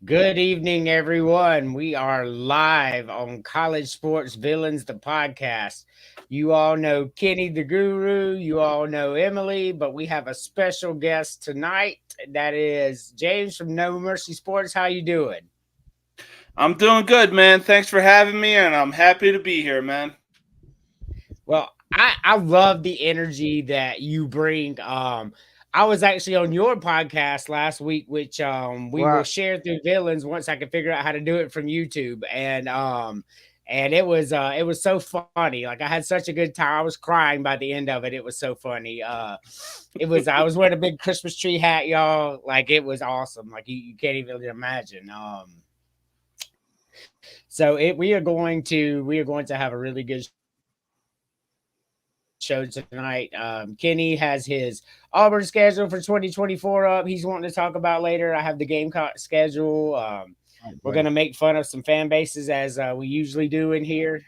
Good evening, everyone. We are live on College Sports Villains, the podcast. You all know Kenny the Guru, you all know Emily, but we have a special guest tonight. That is James from No Mercy Sports. How you doing? I'm doing good, man. Thanks for having me, and I'm happy to be here, man. Well, I love the energy that you bring. I was actually on your podcast last week, which we will Well, share through Villains once I can figure out how to do it from YouTube. And it was so funny. Like I had such a good time. I was crying by the end of it. It was so funny. I was wearing a big Christmas tree hat, y'all. Like it was awesome. Like you can't even imagine. We are going to have a really good show tonight. Kenny has his Auburn schedule for 2024 up. He's wanting to talk about later. I have the Gamecock schedule. We're going to make fun of some fan bases as we usually do in here.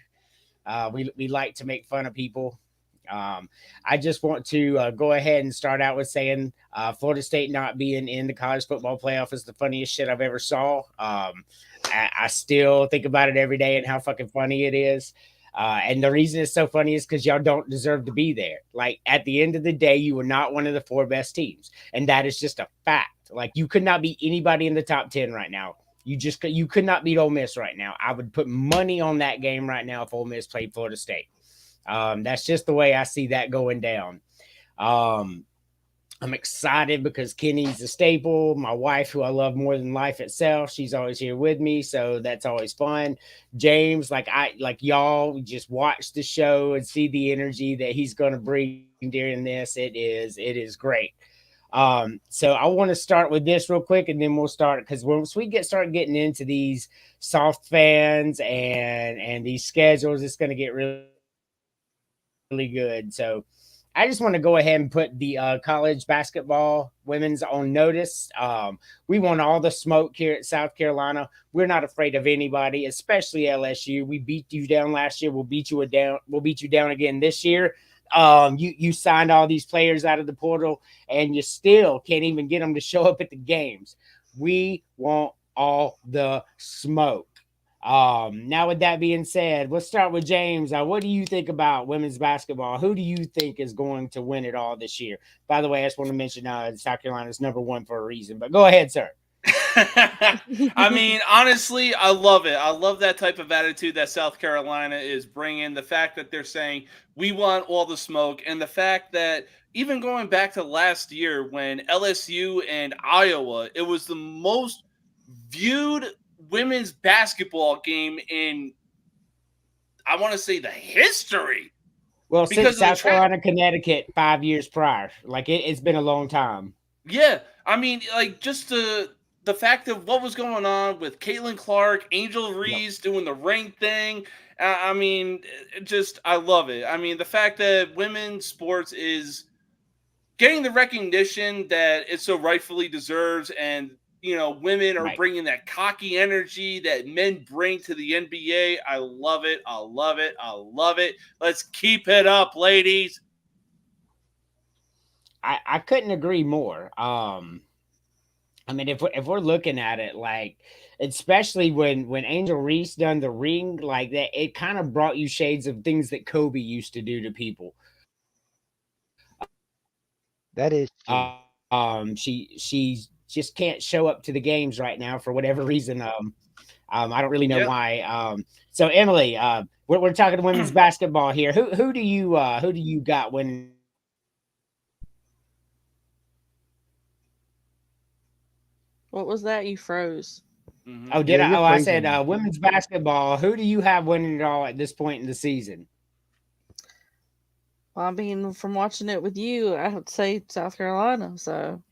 We like to make fun of people. I just want to go ahead and start out with saying Florida State not being in the college football playoff is the funniest shit I've ever saw. I still think about it every day and how fucking funny it is. And the reason it's so funny is because y'all don't deserve to be there. Like at the end of the day, you were not one of the four best teams, and that is just a fact. Like you could not beat anybody in the top 10 right now. You could not beat Ole Miss right now. I would put money on that game right now if Ole Miss played Florida State. That's just the way I see that going down. Um, I'm excited because Kenny's a staple. My wife, who I love more than life itself, she's always here with me, so that's always fun. James, like y'all just watch the show and see the energy that he's going to bring during this. It is great. So I want to start with this real quick, and then we'll start because once we start getting into these soft fans and these schedules, it's going to get really good. So I just want to go ahead and put the college basketball women's on notice. We want all the smoke here at South Carolina. We're not afraid of anybody, especially LSU. We beat you down last year. We'll beat you down again this year. You signed all these players out of the portal, and you still can't even get them to show up at the games. We want all the smoke. Now with that being said, let's start with James. What do you think about women's basketball? Who do you think is going to win it all this year? By the way, I just want to mention South Carolina's number one for a reason. But go ahead, sir. I mean, honestly, I love it. I love that type of attitude that South Carolina is bringing. The fact that they're saying we want all the smoke, and the fact that even going back to last year when LSU and Iowa, it was the most viewed women's basketball game in, I want to say, the history. Well, Because since of the South Carolina, Connecticut, 5 years prior, like it's been a long time. Yeah, I mean, like just the fact of what was going on with Caitlin Clark, Angel Yep. Reese doing the ring thing. I mean, just I love it. I mean, the fact that women's sports is getting the recognition that it so rightfully deserves, and women are Right. bringing that cocky energy that men bring to the NBA. I love it. I love it. I love it. Let's keep it up, ladies. I couldn't agree more. I mean, if we're looking at it, like, especially when Angel Reese done the ring like that, it kind of brought you shades of things that Kobe used to do to people. that is true. She just can't show up to the games right now for whatever reason. I don't really know Yeah. why. So Emily, we're talking women's basketball here. Who do you got winning it all this year? What was that? You froze. Hmm. Oh, did Yeah, I? you're Oh, I said freezing. women's basketball. Who do you have winning it all at this point in the season? Well, I mean, from watching it with you, I have to say South Carolina. So,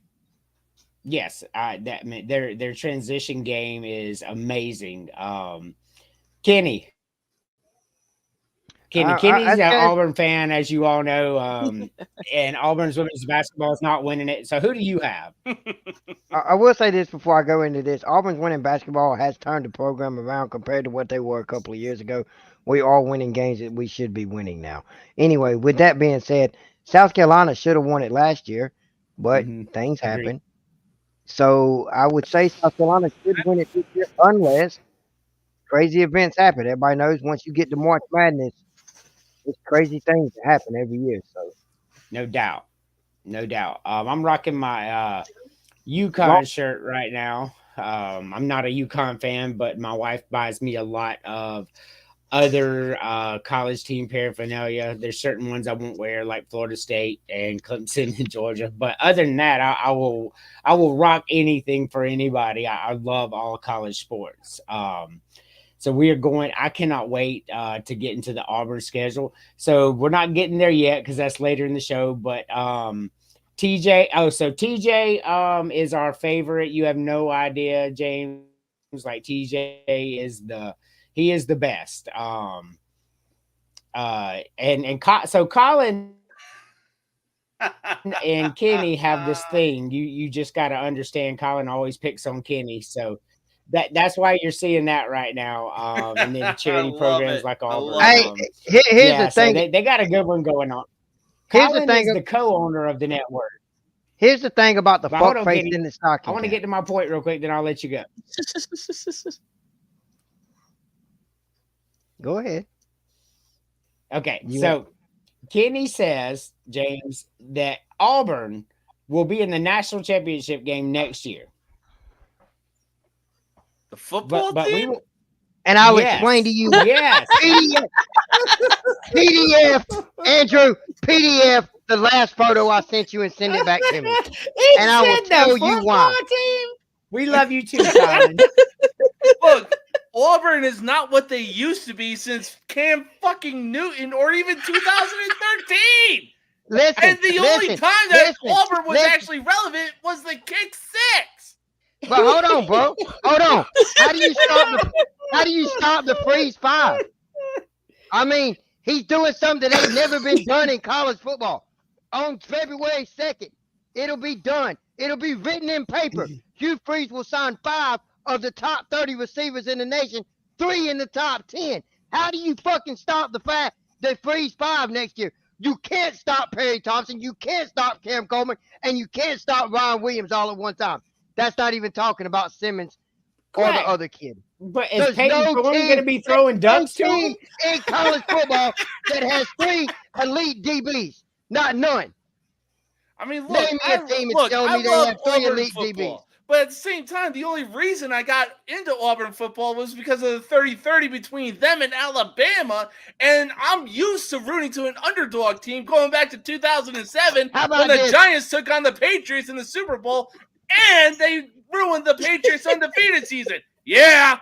Yes, their transition game is amazing. Kenny's an I Auburn said fan, as you all know, and Auburn's women's basketball is not winning it. So who do you have? I will say this before I go into this. Auburn's winning basketball has turned the program around compared to what they were a couple of years ago. We are winning games that we should be winning now. Anyway, with that being said, South Carolina should have won it last year, but Hmm. things Agreed. happen. So I would say South Carolina should win it this year unless crazy events happen. Everybody knows once you get to March Madness, it's crazy things that happen every year. So No doubt. No doubt. I'm rocking my UConn shirt right now. I'm not a UConn fan, but my wife buys me a lot of other college team paraphernalia. There's certain ones I won't wear, like Florida State and Clemson and Georgia. But other than that, I will rock anything for anybody. I love all college sports. So we are going. I cannot wait to get into the Auburn schedule. So we're not getting there yet because that's later in the show. But TJ, so TJ is our favorite. You have no idea, James. Like TJ is the best. So Colin and Kenny have this thing. You just got to understand. Colin always picks on Kenny, so that's why you're seeing that right now. And then charity programs like Auburn. Hey, here's the thing. So they got a good one going on. Here's the Colin thing. is the co-owner of the network. Here's the thing about the But hold fuck on, face Kenny. in the stocking. I want to get to my point real quick, then I'll let you go. Go ahead. Okay, You so Kenny says, James, that Auburn will be in the national championship game next year. The football But we team? will, And I'll yes. explain to you. Yes. PDF, Andrew, PDF, the last photo I sent you and send it back to me. He And I will said the tell you why. football team. We love you too, Colin. Look, Auburn is not what they used to be since Cam fucking Newton or even 2013. Listen, And the only time that listen, Auburn was listen. actually relevant was the kick six. But hold on, bro. Hold on. How do you stop the freeze five? I mean, he's doing something that ain't never been done in college football. On February 2nd, it'll be done. It'll be written in paper. Hugh Freeze will sign 5 of the top 30 receivers in the nation, 3 in the top 10. How do you fucking stop the fact that freeze 5 next year? You can't stop Perry Thompson. You can't stop Cam Coleman. And you can't stop Ryan Williams all at one time. That's not even talking about Simmons or the Correct. other kid. But is There's Peyton no Thorne team- going to be throwing ducks to team him? in college football that has 3 elite DBs. Not none. I mean, look, Name me a team and tell me they love have 3 Auburn elite football. DBs. But at the same time, the only reason I got into Auburn football was because of the 30-30 between them and Alabama. And I'm used to rooting to an underdog team going back to 2007 How about when the this? Giants took on the Patriots in the Super Bowl and they ruined the Patriots' undefeated season. Yeah.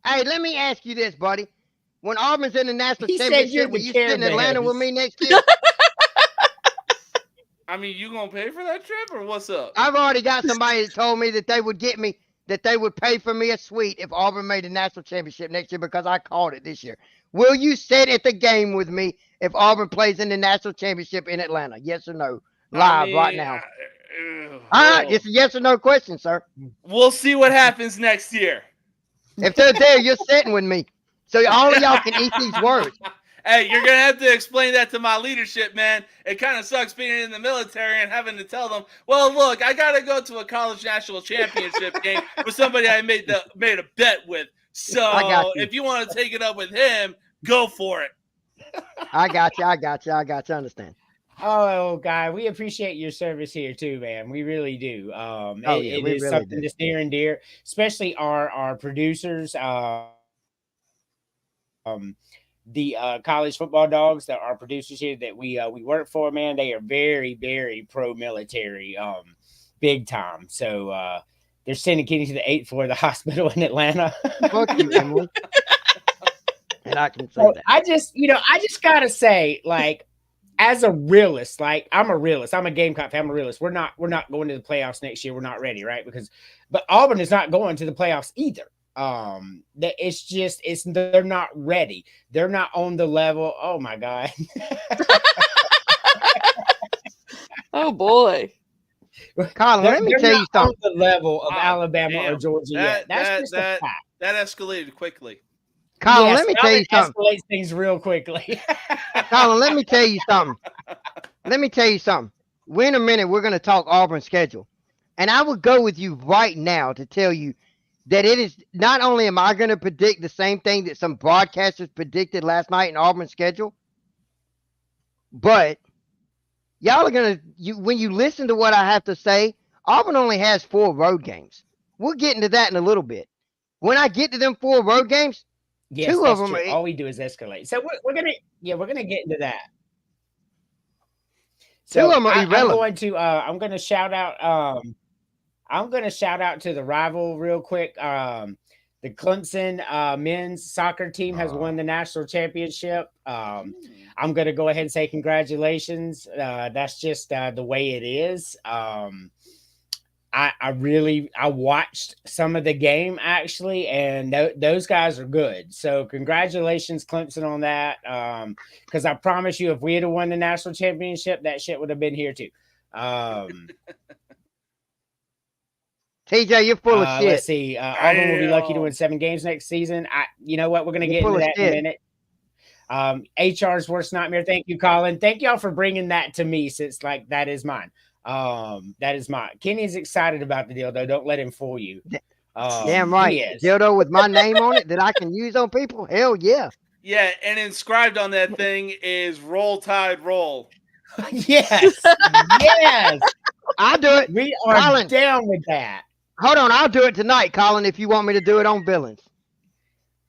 Hey, let me ask you this, buddy. When Auburn's in the national He said you're championship, the will you Care sit in Atlanta Bears. with me next year? I mean, you going to pay for that trip or what's up? I've already got somebody that told me that they would pay for me a suite if Auburn made the national championship next year because I called it this year. Will you sit at the game with me if Auburn plays in the national championship in Atlanta? Yes or no? Live right now. It's a yes or no question, sir. We'll see what happens next year. If they're there, you're sitting with me. So all of y'all can eat these words. Hey, you're going to have to explain that to my leadership, man. It kind of sucks being in the military and having to tell them, well, look, I got to go to a college national championship game with somebody I made a bet with. So if you want to take it up with him, go for it. I got you. Understand. Oh, guy, we appreciate your service here too, man. We really do. It we is really something do. that's near and dear, especially our producers. The college football dogs that are producers here that we work for, man, they are very, very pro-military, big time. So they're sending Kenny to the 8th floor of the hospital in Atlanta. Fuck you, Emily. And I can say So that. I just gotta say, like, as a realist, like I'm a realist. I'm a Gamecock fan. I'm a realist. We're not going to the playoffs next year. We're not ready, right? But Auburn is not going to the playoffs either. They're not ready. They're not on the level. Oh my God. Oh boy. Colin, let me They're tell you not something. on the level of Wow, Alabama or damn. Georgia yet. That's just a fact. That escalated quickly. Colin, Yes, let me tell you Alabama something. escalates things real quickly. Colin, let me tell you something. In a minute, we're going to talk Auburn schedule. And I would go with you right now to tell you that it is not only am I going to predict the same thing that some broadcasters predicted last night in Auburn's schedule, but y'all are going to, when you listen to what I have to say, Auburn only has 4 road games. We'll get into that in a little bit. When I get to them 4 road games, Yes, 2 that's of them true. are, All we do is escalate. So we're gonna get into that. 2 So of them are irrelevant. I'm gonna shout out to the rival real quick. The Clemson men's soccer team has won the national championship. I'm gonna go ahead and say congratulations. That's just the way it is. I watched some of the game actually, and those guys are good. So congratulations, Clemson, on that. Because I promise you, if we had won the national championship, that shit would have been here too. TJ, you're full of shit. Let's see. Auburn will be lucky to win 7 games next season. You know what? We're gonna get into that in a minute. HR's worst nightmare. Thank you, Colin. Thank y'all for bringing that to me, since like that is mine. That is mine. Kenny's excited about the deal, though. Don't let him fool you. Damn right. Dildo with my name on it that I can use on people. Hell yeah. Yeah, and inscribed on that thing is "Roll Tide, Roll." Yes, yes. I'll do it. We are Colin, down with that. Hold on, I'll do it tonight, Colin. If you want me to do it on Billings.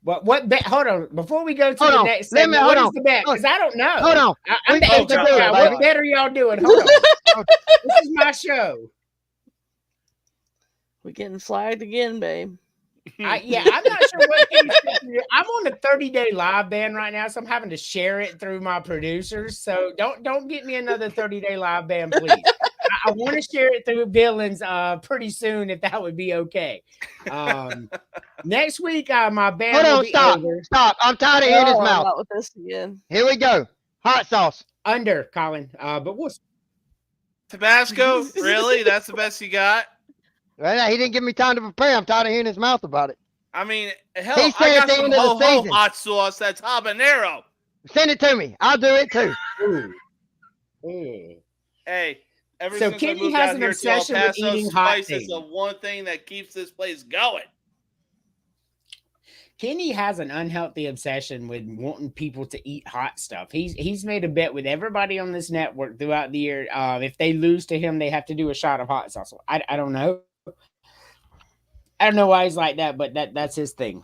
What bet? Hold on. Before we go to the next segment, what is the bet? Because I don't know. Hold on. I'm the HR guy. What bet are y'all doing? Hold on. This is my show. We're getting flagged again, babe. I'm not sure what I'm on a 30-day live ban right now, so I'm having to share it through my producers. So don't get me another 30-day live ban, please. I want to share it through Billings pretty soon, if that would be okay. Next week, my ban will be over. Stop. I'm tired of hearing his mouth. Not with this again. Here we go. Hot sauce. Under, Colin. But we'll Tabasco? Really? That's the best you got? Well, he didn't give me time to prepare. I'm tired of hearing his mouth about it. I mean, hell, He said I at got the some end of the ho-ho season. hot sauce that's habanero. Send it to me. I'll do it too. Hey, ever So since Kenny I moved has out an here to El obsession with Paso, eating hot spice is things. the one thing that keeps this place going. Kenny has an unhealthy obsession with wanting people to eat hot stuff. He's made a bet with everybody on this network throughout the year. If they lose to him, they have to do a shot of hot sauce. I don't know. I don't know why he's like that, but that's his thing.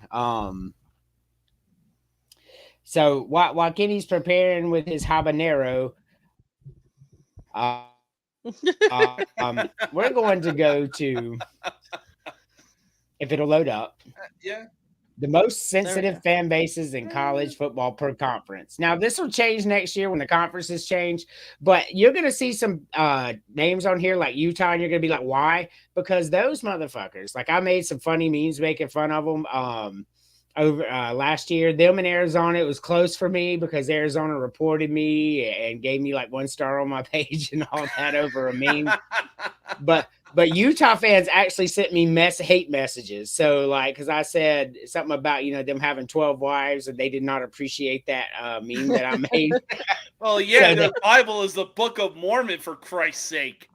So while Kenny's preparing with his habanero, we're going to go to, if it'll load up. Yeah. The most sensitive fan bases in college football per conference. Now, this will change next year when the conferences change, but you're going to see some names on here like Utah, and you're going to be like, why? Because those motherfuckers, like I made some funny memes making fun of them over last year. Them in Arizona, it was close for me because Arizona reported me and gave me like 1 star on my page and all that over a meme. But Utah fans actually sent me hate messages. So like, because I said something about, them having 12 wives, and they did not appreciate that meme that I made. Well, yeah, the Bible is the Book of Mormon, for Christ's sake.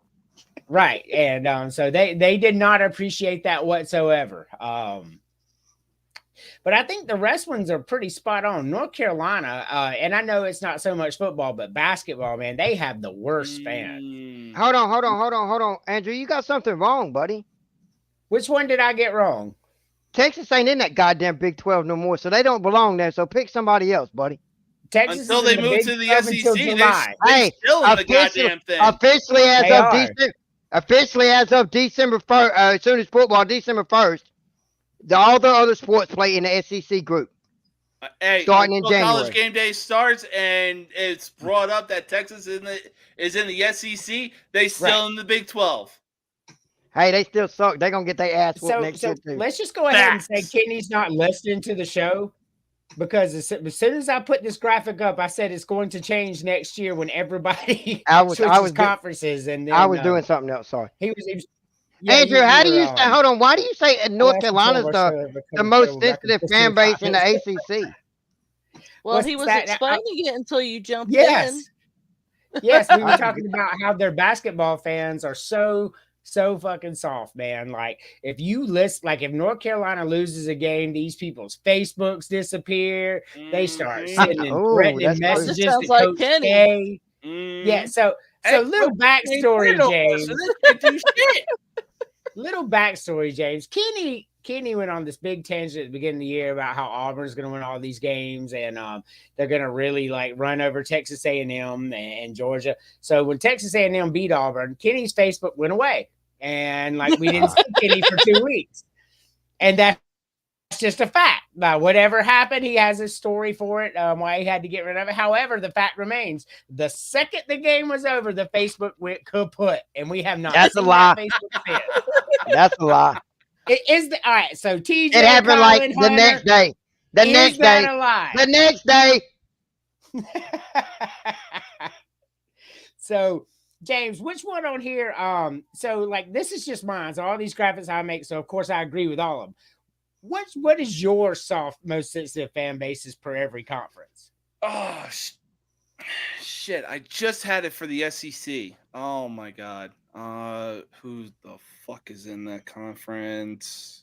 Right. And so they did not appreciate that whatsoever. But I think the rest ones are pretty spot on. North Carolina, and I know it's not so much football, but basketball, man, they have the worst fans. Hold on. Andrew, you got something wrong, buddy. Which one did I get wrong? Texas ain't in that goddamn Big 12 no more, so they don't belong there. So pick somebody else, buddy. Texas until they move to the SEC, they still in the goddamn thing. Officially as of December 1st, as soon as football, December 1st, all the other sports play in the SEC group. Hey, starting in January. College game day starts and it's brought up that Texas is in the SEC. They still in the Big 12. Hey, they still suck. They're going to get their ass whooped next year, too. Let's just go ahead and say Kenny's not listening to the show, because as soon as I put this graphic up, I said it's going to change next year when everybody switches conferences. And then, I was doing something else. Sorry. He was Andrew, how do you say? Hold on. Why do you say North Carolina's the most sensitive fan base in the ACC? Well, he was explaining it until you jumped in. Yes, we were talking about how their basketball fans are so so fucking soft, man. Like if you list, like if North Carolina loses a game, these people's Facebooks disappear. They start Mhm. sending Oh, threatening that's true. messages Sounds to like Coach Kenny. K. Yeah, Mhm. so Hey, little Coach K ain't there backstory, no more, James. so this can't do shit. Little backstory, James. Kenny went on this big tangent at the beginning of the year about how Auburn's going to win all these games and they're going to really like run over Texas A&M and Georgia. So when Texas A&M beat Auburn, Kenny's Facebook went away, and like we didn't see Kenny for 2 weeks, and that's just a fact. Whatever happened, he has a story for it, why he had to get rid of it. However, the fact remains: the second the game was over, the Facebook went kaput, and we have not That's a seen lie. that Facebook since. That's a lie. It is all right. So TJ, It happened Colin, like the Hunter, next day. The is next that day. a lie? The next day. So James, which one on here? So like this is just mine. So all these graphics I make, so of course I agree with all of them. What is your soft, most sensitive fan bases per every conference? Oh shit! I just had it for the SEC. Oh my god. Who the fuck is in that conference?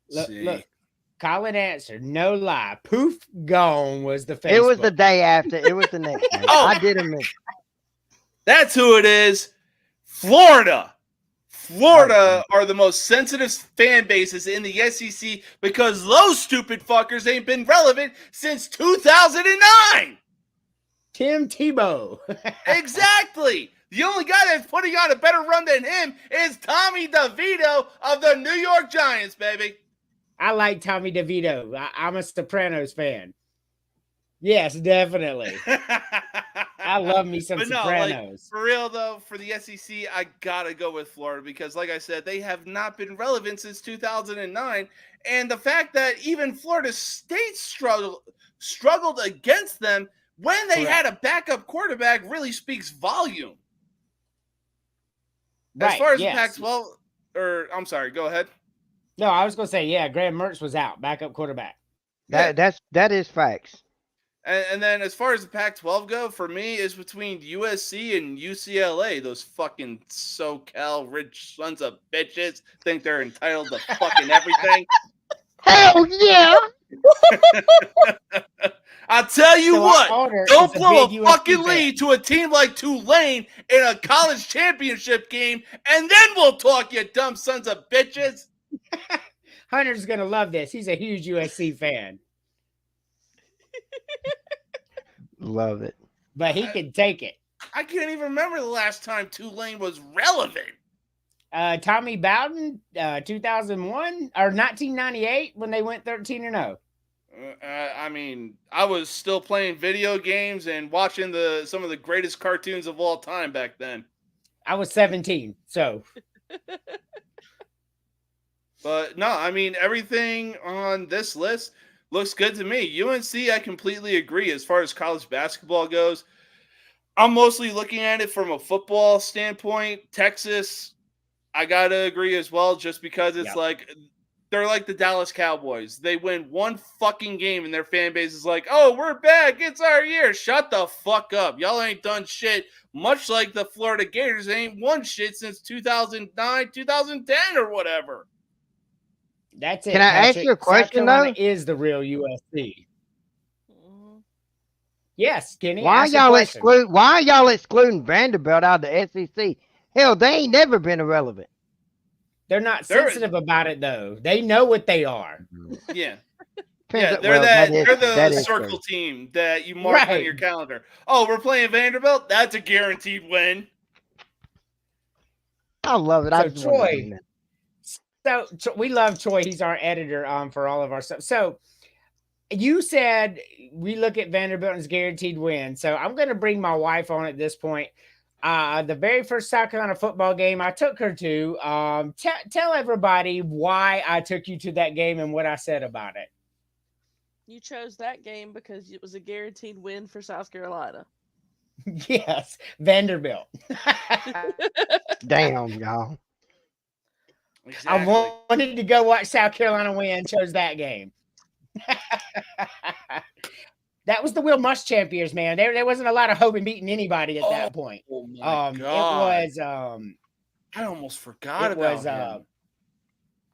Look, Colin answered, no lie. Poof, gone was the Facebook. It was the day after. It was the next day. Oh. I did admit. That's who it is. Florida. Florida are the most sensitive fan bases in the SEC because those stupid fuckers ain't been relevant since 2009. Tim Tebow. Exactly. The only guy that's putting on a better run than him is Tommy DeVito of the New York Giants, baby. I like Tommy DeVito. I'm a Sopranos fan. Yes, definitely. I love me some But no, Sopranos. for real though, for the SEC, I gotta go with Florida because, like I said, they have not been relevant since 2009, and the fact that even Florida State struggled against them when they had a backup quarterback really speaks volume. As far as the Pac-12, or I'm sorry, go ahead. No, I was gonna say, yeah, Graham Mertz was out, backup quarterback. That is facts. And then as far as the Pac-12 go, for me, it's between USC and UCLA. Those fucking SoCal rich sons of bitches think they're entitled to fucking everything. Hell yeah! I'll tell you what, don't blow a fucking fan. lead to a team like Tulane in a college championship game, and then we'll talk, you dumb sons of bitches. Hunter's gonna love this. He's a huge USC fan. Love it. But he can take it. I can't even remember the last time Tulane was relevant. Tommy Bowden, 2001 or 1998 when they went 13-0. I mean, I was still playing video games and watching some of the greatest cartoons of all time back then. I was 17, so. But no, I mean, everything on this list looks good to me. UNC, I completely agree as far as college basketball goes. I'm mostly looking at it from a football standpoint. Texas, I got to agree as well, just because it's like they're like the Dallas Cowboys. They win one fucking game and their fan base is like, oh, we're back. It's our year. Shut the fuck up. Y'all ain't done shit. Much like the Florida Gators ain't won shit since 2009, 2010 or whatever. That's it. Can I ask you a question, South Carolina though? is the real USC. Yes, Kenny. Why are y'all excluding Vanderbilt out of the SEC? Hell, they ain't never been irrelevant. They're not sensitive about it though. They know what they are. Yeah. Depends- They're well, they're the is circle true. team that you mark on your calendar. Oh, we're playing Vanderbilt? That's a guaranteed win. I love it. I So just wanna Troy, do that. So we love Troy. He's our editor for all of our stuff. So you said we look at Vanderbilt as guaranteed win. So I'm going to bring my wife on at this point. The very first South Carolina football game I took her to. Tell everybody why I took you to that game and what I said about it. You chose that game because it was a guaranteed win for South Carolina. Yes, Vanderbilt. Damn, y'all. Exactly. I wanted to go watch South Carolina win, chose that game. That was the Will Muschamp years, man. There wasn't a lot of hope in beating anybody at that point. Oh my God. It was I almost forgot It about was him.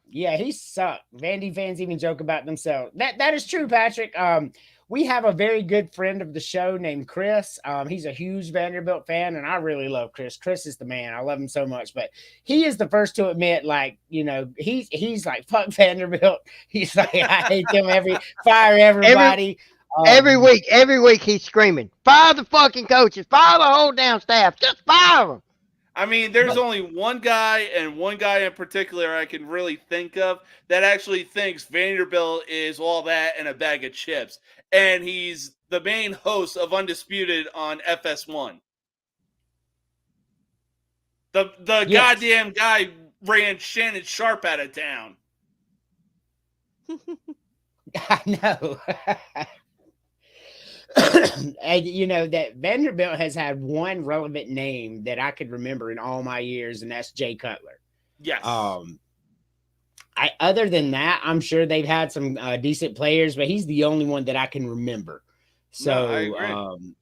yeah, he sucked. Vandy fans even joke about themselves. That is true, Patrick. We have a very good friend of the show named Chris. He's a huge Vanderbilt fan, and I really love Chris. Chris is the man. I love him so much. But he is the first to admit, like, he's like, fuck Vanderbilt. He's like, I hate them. Fire everybody. Every week he's screaming, fire the fucking coaches, fire the whole damn staff, just fire them. I mean, there's only one guy and one guy in particular I can really think of that actually thinks Vanderbilt is all that and a bag of chips. And he's the main host of Undisputed on FS1. The Yes. goddamn guy ran Shannon Sharp out of town. I know. And that Vanderbilt has had one relevant name that I could remember in all my years, and that's Jay Cutler. Yes. Other than that, I'm sure they've had some decent players, but he's the only one that I can remember. So, I agree.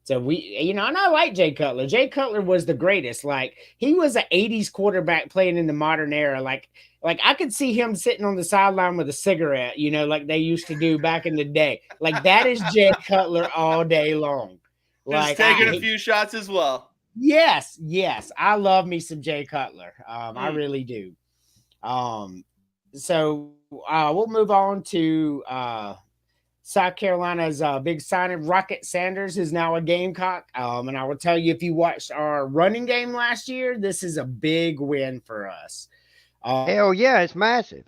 So and I like Jay Cutler. Jay Cutler was the greatest. Like, he was an 80s quarterback playing in the modern era. Like I could see him sitting on the sideline with a cigarette, like they used to do back in the day. Like, that is Jay Cutler all day long. Just taking a few shots as well. Yes. I love me some Jay Cutler. I really do. So we'll move on to South Carolina's big signing. Rocket Sanders is now a Gamecock. And I will tell you, if you watched our running game last year, this is a big win for us. Hell yeah, it's massive.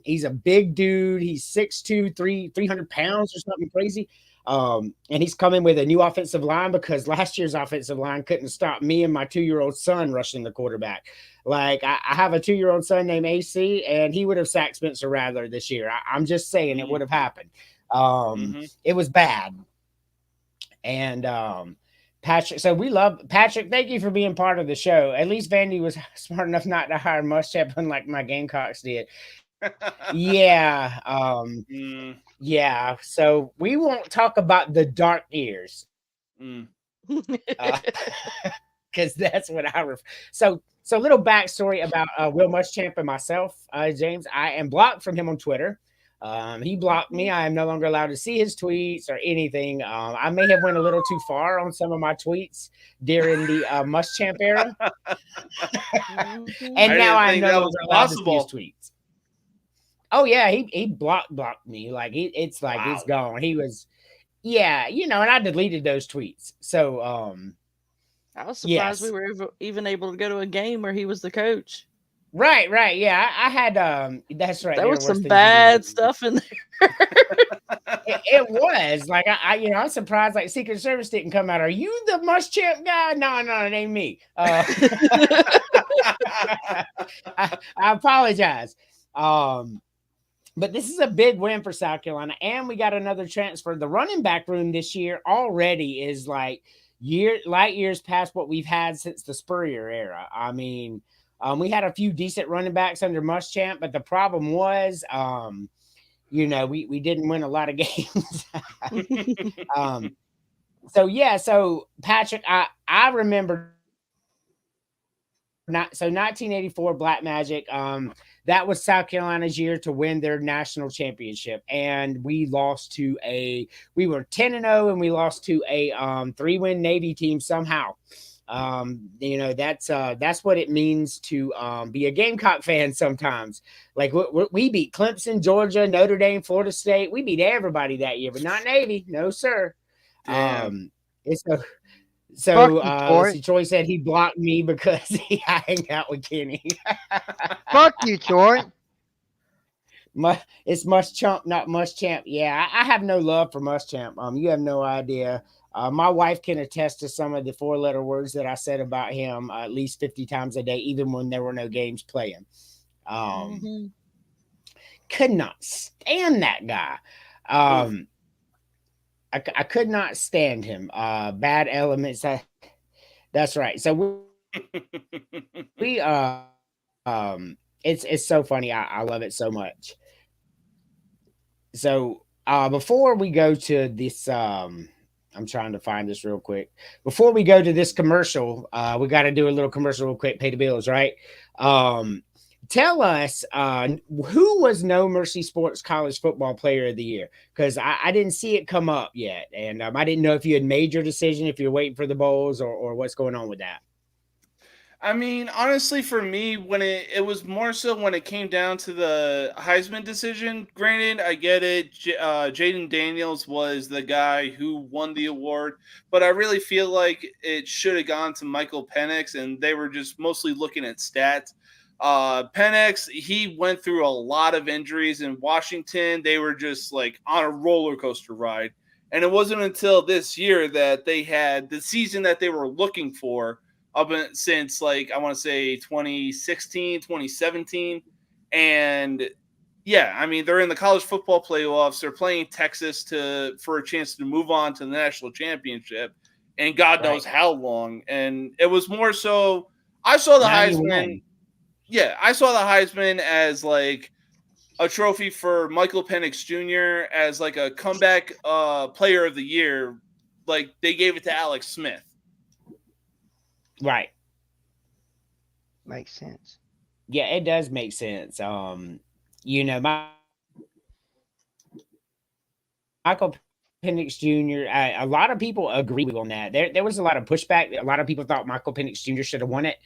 He's a big dude. He's 6'2", 300 pounds or something crazy. And he's coming with a new offensive line because last year's offensive line couldn't stop me and my 2-year-old son rushing the quarterback. Like, I have a 2-year-old son named AC, and he would have sacked Spencer Rattler this year. I'm just saying it would have happened. It was bad. And Patrick, so we love Patrick. Thank you for being part of the show. At least Vandy was smart enough not to hire Muschamp, unlike my Gamecocks did. Yeah. Yeah. So we won't talk about the dark years. Because that's what So little backstory about Will Muschamp and myself, James. I am blocked from him on Twitter. He blocked me. I am no longer allowed to see his tweets or anything. I may have went a little too far on some of my tweets during the Muschamp era. And now I'm no longer allowed to see his tweets. Oh yeah, he blocked me. Like, it's gone. He was, and I deleted those tweets. So I was surprised we were even able to go to a game where he was the coach. Right. Yeah, I had. That's right. There was some bad stuff in there. It was like I'm surprised. Like, Secret Service didn't come out. Are you the Muschamp guy? No, it ain't me. I apologize. But this is a big win for South Carolina, and we got another transfer. The running back room this year already is like light years past what we've had since the Spurrier era. I mean, we had a few decent running backs under Muschamp, but the problem was, we didn't win a lot of games. So Patrick, I remember. 1984 Black Magic. That was South Carolina's year to win their national championship, and we lost to we were 10-0, and we lost to a 3-win Navy team somehow. That's what it means to be a Gamecock fan sometimes. Like, we beat Clemson, Georgia, Notre Dame, Florida State. We beat everybody that year, but not Navy. No, sir. Troy said he blocked me because I hang out with Kenny. Fuck you, Troy. It's Muschamp, not Muschamp. Yeah, I have no love for Muschamp. You have no idea. My wife can attest to some of the 4-letter words that I said about him at least 50 times a day, even when there were no games playing. Could not stand that guy. I could not stand him. Bad elements. That's right. So we it's so funny. I love it so much. So before we go to this I'm trying to find this real quick. Before we go to this commercial, we got to do a little commercial real quick, pay the bills, right? Tell us who was No Mercy Sports College Football Player of the Year? Because I didn't see it come up yet. And I didn't know if you had made your decision, if you're waiting for the bowls or what's going on with that. I mean, honestly, for me, when it was more so when it came down to the Heisman decision. Granted, I get it. Jaden Daniels was the guy who won the award, but I really feel like it should have gone to Michael Penix, and they were just mostly looking at stats. Penix, he went through a lot of injuries in Washington. They were just like on a roller coaster ride, and it wasn't until this year that they had the season that they were looking for up since, like, I want to say 2016, 2017. And yeah, I mean, they're in the college football playoffs. They're playing Texas for a chance to move on to the national championship, and God knows how long. And it was more so, I saw the Heisman. Yeah, I saw the Heisman as like a trophy for Michael Penix Jr. as like a comeback player of the year. Like they gave it to Alex Smith. Right. Makes sense. Yeah, it does make sense. Michael Penix Jr., a lot of people agree on that. There was a lot of pushback. A lot of people thought Michael Penix Jr. should have won it,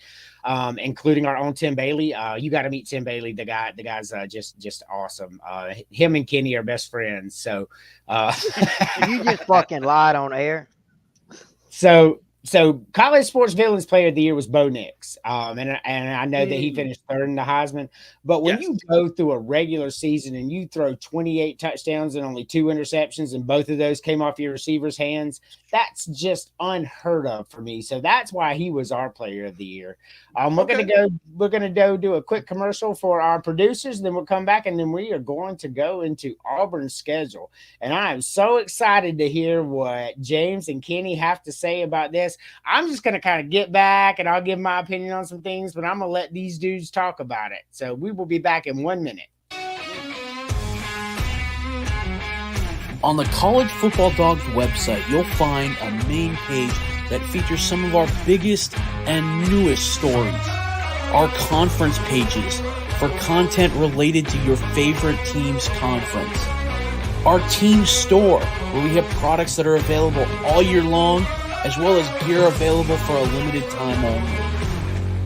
including our own Tim Bailey. You got to meet Tim Bailey. The guy's just awesome. Him and Kenny are best friends. So you just fucking lied on air. So College Sports Villains Player of the Year was Bo Nix. And I know that he finished third in the Heisman. But when you go through a regular season and you throw 28 touchdowns and only 2 interceptions, and both of those came off your receiver's hands, that's just unheard of for me. So that's why he was our Player of the Year. We're gonna go do a quick commercial for our producers, then we'll come back, and then we are going to go into Auburn's schedule. And I am so excited to hear what James and Kenny have to say about this. I'm just going to kind of get back and I'll give my opinion on some things, but I'm going to let these dudes talk about it. So we will be back in 1 minute. On the College Football Dogs website, you'll find a main page that features some of our biggest and newest stories. Our conference pages for content related to your favorite team's conference. Our team store, where we have products that are available all year long, as well as gear available for a limited time only.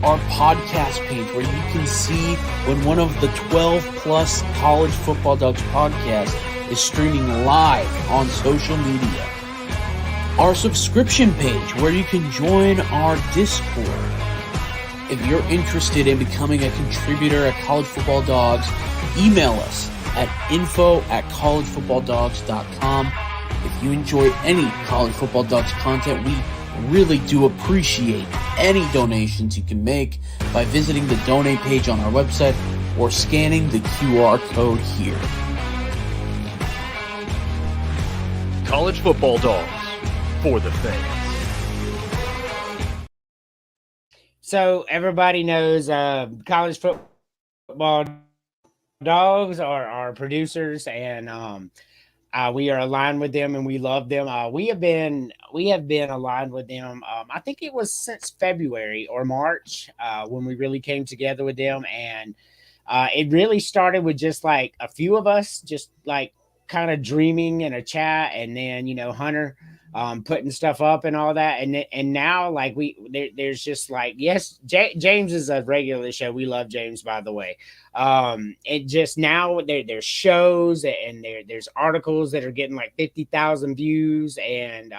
Our podcast page, where you can see when one of the 12-plus College Football Dogs podcasts is streaming live on social media. Our subscription page, where you can join our Discord. If you're interested in becoming a contributor at College Football Dogs, email us at info@collegefootballdogs.com. If you enjoy any College Football Dogs content, we really do appreciate any donations you can make by visiting the donate page on our website or scanning the QR code here. College Football Dogs, for the fans. So everybody knows College Football Dogs are our producers, and we are aligned with them and we love them. We have been aligned with them. I think it was since February or March when we really came together with them. And it really started with just like a few of us just like kind of dreaming in a chat. And then, Hunter putting stuff up and all that. And now like there's just like, yes, James is a regular show. We love James, by the way. It just now there's shows and there's articles that are getting like 50,000 views. And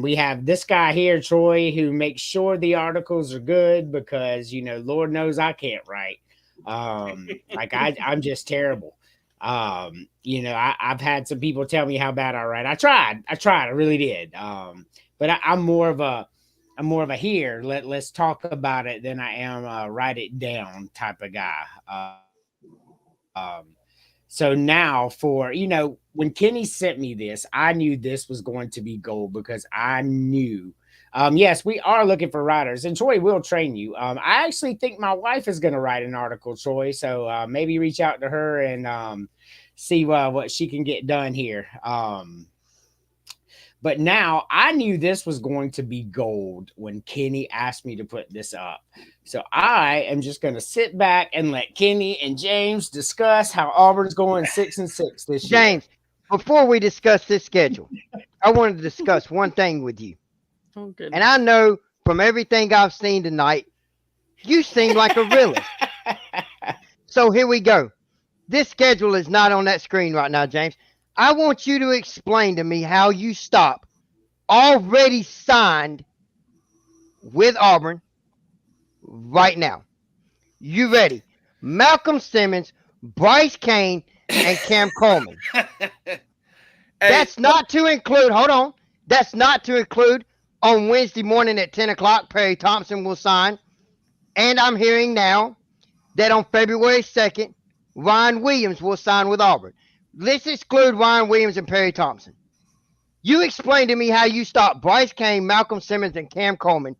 we have this guy here, Troy, who makes sure the articles are good because, Lord knows I can't write. I'm just terrible. I've had some people tell me how bad I write. I tried, I really did. But I'm more of a here, let's talk about it than I am write it down type of guy. So now when Kenny sent me this, I knew this was going to be gold because I knew, yes, we are looking for writers, and Troy will train you. I actually think my wife is going to write an article, Troy. So maybe reach out to her and see what she can get done here. But now I knew this was going to be gold when Kenny asked me to put this up. So I am just going to sit back and let Kenny and James discuss how Auburn's going 6-6 this year. James, before we discuss this schedule, I wanted to discuss one thing with you. Oh, goodness. And I know from everything I've seen tonight, you seem like a realist. So here we go. This schedule is not on that screen right now, James. I want you to explain to me how you stop already signed with Auburn right now. You ready? Malcolm Simmons, Bryce Kane, and Cam Coleman. That's not to include, hold on. That's not to include on Wednesday morning at 10 o'clock, Perry Thompson will sign. And I'm hearing now that on February 2nd, Ryan Williams will sign with Auburn. Let's exclude Ryan Williams and Perry Thompson. You explain to me how you stop Bryce Kane, Malcolm Simmons, and Cam Coleman.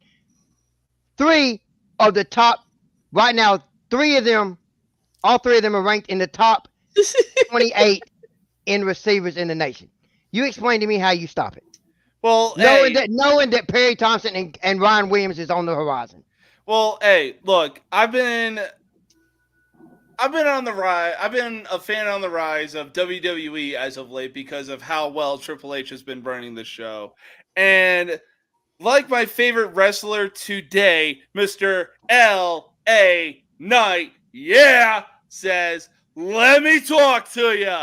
Three of the top, right now, three of them, all three of them are ranked in the top 28 in receivers in the nation. You explain to me how you stop it. Well, Knowing that Perry Thompson and Ryan Williams is on the horizon. Well, hey, look, I've been on the rise. I've been a fan on the rise of WWE as of late because of how well Triple H has been running the show. And like my favorite wrestler today, Mr. L.A. Knight, says, let me talk to you.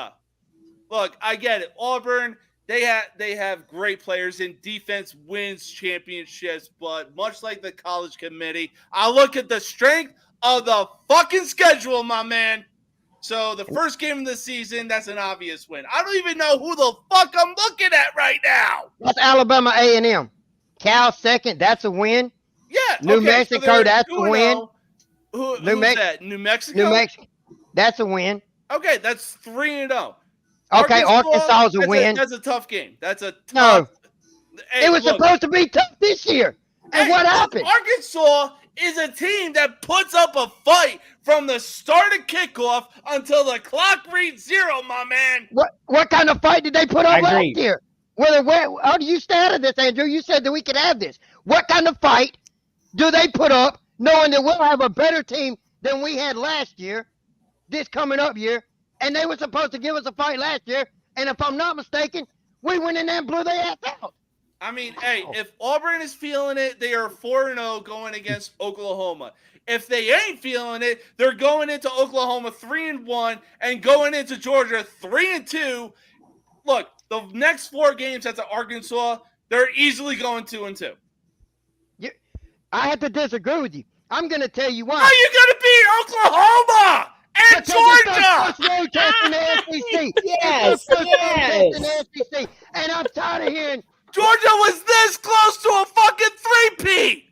Look, I get it. Auburn, they have great players, and defense wins championships, but much like the college committee, I look at the strength of the fucking schedule, my man. So the first game of the season, that's an obvious win. I don't even know who the fuck I'm looking at right now. That's Alabama A&M. Cal second, that's a win. Yeah. New Mexico, so that's a win. Who's that? New Mexico? New Mexico, that's a win. Okay, that's 3-0. Okay, Arkansas is a win. That's a tough game. That's a tough. No. Hey, It was supposed to be tough this year. And what happened? Arkansas is a team that puts up a fight from the start of kickoff until the clock reads 0, my man. What kind of fight did they put up last year? How do you stay out of this, Andrew? You said that we could have this. What kind of fight do they put up knowing that we'll have a better team than we had last year, this coming up year, and they were supposed to give us a fight last year, and if I'm not mistaken, we went in there and blew their ass out. I mean, hey, if Auburn is feeling it, they are 4-0 going against Oklahoma. If they ain't feeling it, they're going into Oklahoma 3-1 and going into Georgia 3-2. Look, the next 4 games at Arkansas, they're easily going 2-2. I have to disagree with you. I'm going to tell you why. How are you going to beat Oklahoma and Georgia? Yes. And I'm tired of hearing Georgia was this close to a fucking 3-peat.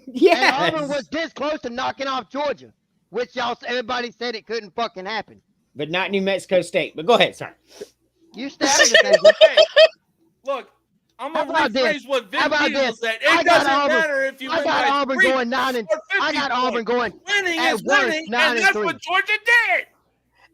Yes. And Auburn was this close to knocking off Georgia, which everybody said it couldn't fucking happen. But not New Mexico State. But go ahead, sorry. You stay out of this, Andrew. Hey, look, I'm gonna rephrase what Vin Diesel said. It doesn't matter if you win by Auburn 3 going 9 I got Auburn going winning at is worst, winning, 9 and and that's 3. what Georgia did.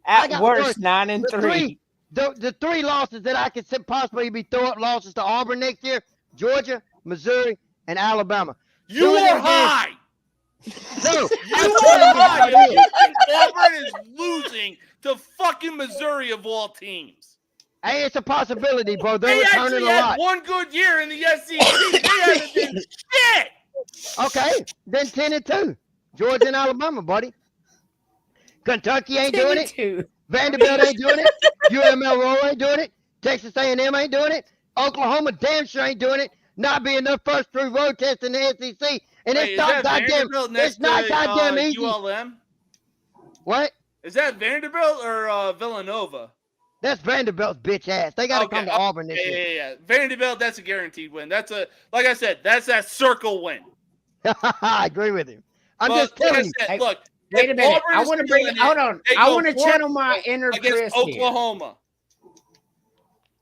At worst, 9-3. The 3 losses that I could possibly be throw up losses to Auburn next year: Georgia, Missouri, and Alabama. You are high. No, You are high. If you think Auburn is losing to fucking Missouri of all teams. Hey, it's a possibility, bro. They're They returning actually a had lot. one good year in the SEC. They haven't been shit. Okay, then 10-2. Georgia and Alabama, buddy. Kentucky ain't doing it. 10-2. Vanderbilt ain't doing it. UML ain't doing it. Texas A&M ain't doing it. Oklahoma damn sure ain't doing it. Not being their first 3 road test in the SEC. And Wait, it's not goddamn. It's not goddamn easy. ULM? What? Is that Vanderbilt or Villanova? That's Vanderbilt's bitch ass. They got to come to Auburn this year. Yeah. Vanderbilt, that's a guaranteed win. That's like I said, that's that circle win. I agree with him. I'm Well, just telling you. Hey, look, Wait a if minute. Auburn I is want to bring. feeling Hold it, on. they I go want to 4 channel my inner Chris against here. Oklahoma.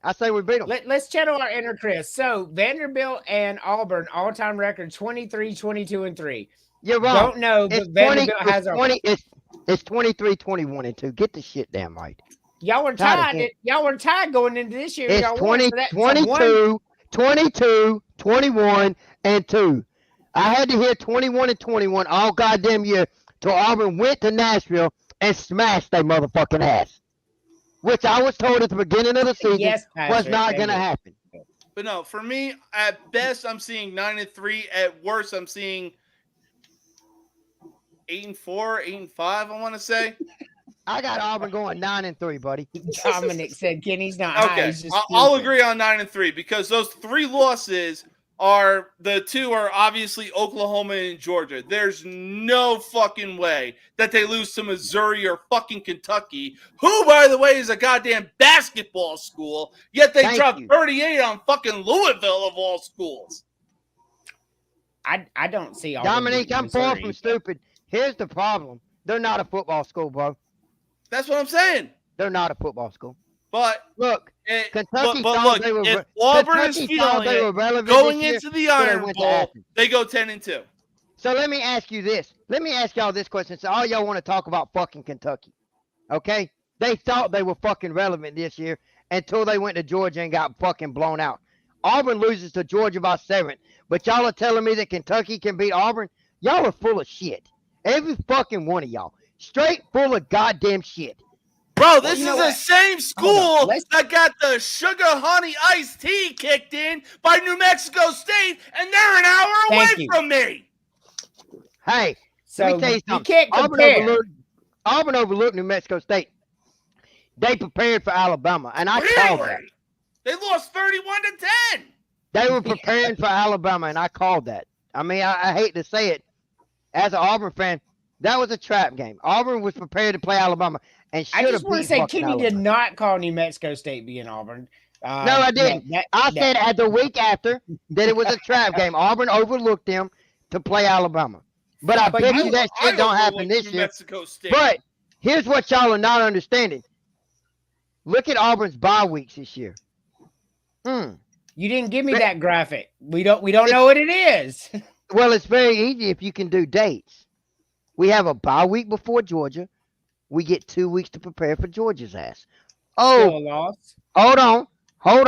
I say we beat them. Let's channel our inner Chris. So Vanderbilt and Auburn all-time record 23, 22, and 3. You're wrong. Don't know, but It's Vanderbilt has a 20. It's 23, 21, and 2. Get the shit damn right. Y'all were tied. Y'all were tied going into this year. It's Y'all 20, won, so 22, 22, 21, and 2. I had to hear 21 and 21 all goddamn year till Auburn went to Nashville and smashed their motherfucking ass. Which I was told at the beginning of the season Yes, was Patrick, not going to happen. But no, for me, at best, I'm seeing 9-3. At worst, I'm seeing 8-4, 8-5. I want to say. I got Auburn going 9-3, buddy. Dominic said Kenny's not high. Okay, He's just I'll stupid. agree on 9-3 because those 3 losses are the 2 are obviously Oklahoma and Georgia. There's no fucking way that they lose to Missouri or fucking Kentucky, who, by the way, is a goddamn basketball school. Yet they dropped 38 on fucking Louisville of all schools. I don't see Auburn Dominique, beating I'm far Missouri. from stupid. Here's the problem. They're not a football school, bro. That's what I'm saying. They're not a football school. But Look, Kentucky thought look, they were if Auburn is Kentucky thought feeling they were it, relevant going this year, into the so they Iron went to Bowl, Athens. they go 10-2. So let me ask you this. Let me ask y'all this question. So all y'all want to talk about fucking Kentucky. Okay? They thought they were fucking relevant this year until they went to Georgia and got fucking blown out. Auburn loses to Georgia by 7. But y'all are telling me that Kentucky can beat Auburn? Y'all are full of shit. Every fucking one of y'all. Straight full of goddamn shit. Bro, this you is know the what? same school Let's- that got the sugar honey iced tea kicked in by New Mexico State, and they're an hour away Thank you. from me. Hey, So let me tell you you something. can't compare. Auburn overlooked New Mexico State. They prepared for Alabama, and I called that. Really? They lost 31-10. They were preparing for Alabama, and I called that. I mean, I hate to say it. As an Auburn fan, that was a trap game. Auburn was prepared to play Alabama, and should I have just want beat to say fucking Kenny did Alabama. not call New Mexico State being Auburn. No, I didn't. I said at the week after that it was a trap game. Auburn overlooked them to play Alabama. But I bet you that shit don't happen this New year. Mexico State. But here's what y'all are not understanding. Look at Auburn's bye weeks this year. You didn't give me that graphic. We don't know what it is. Well, it's very easy if you can do dates. We have a bye week before Georgia. We get 2 weeks to prepare for Georgia's ass. Still Oh, a loss. hold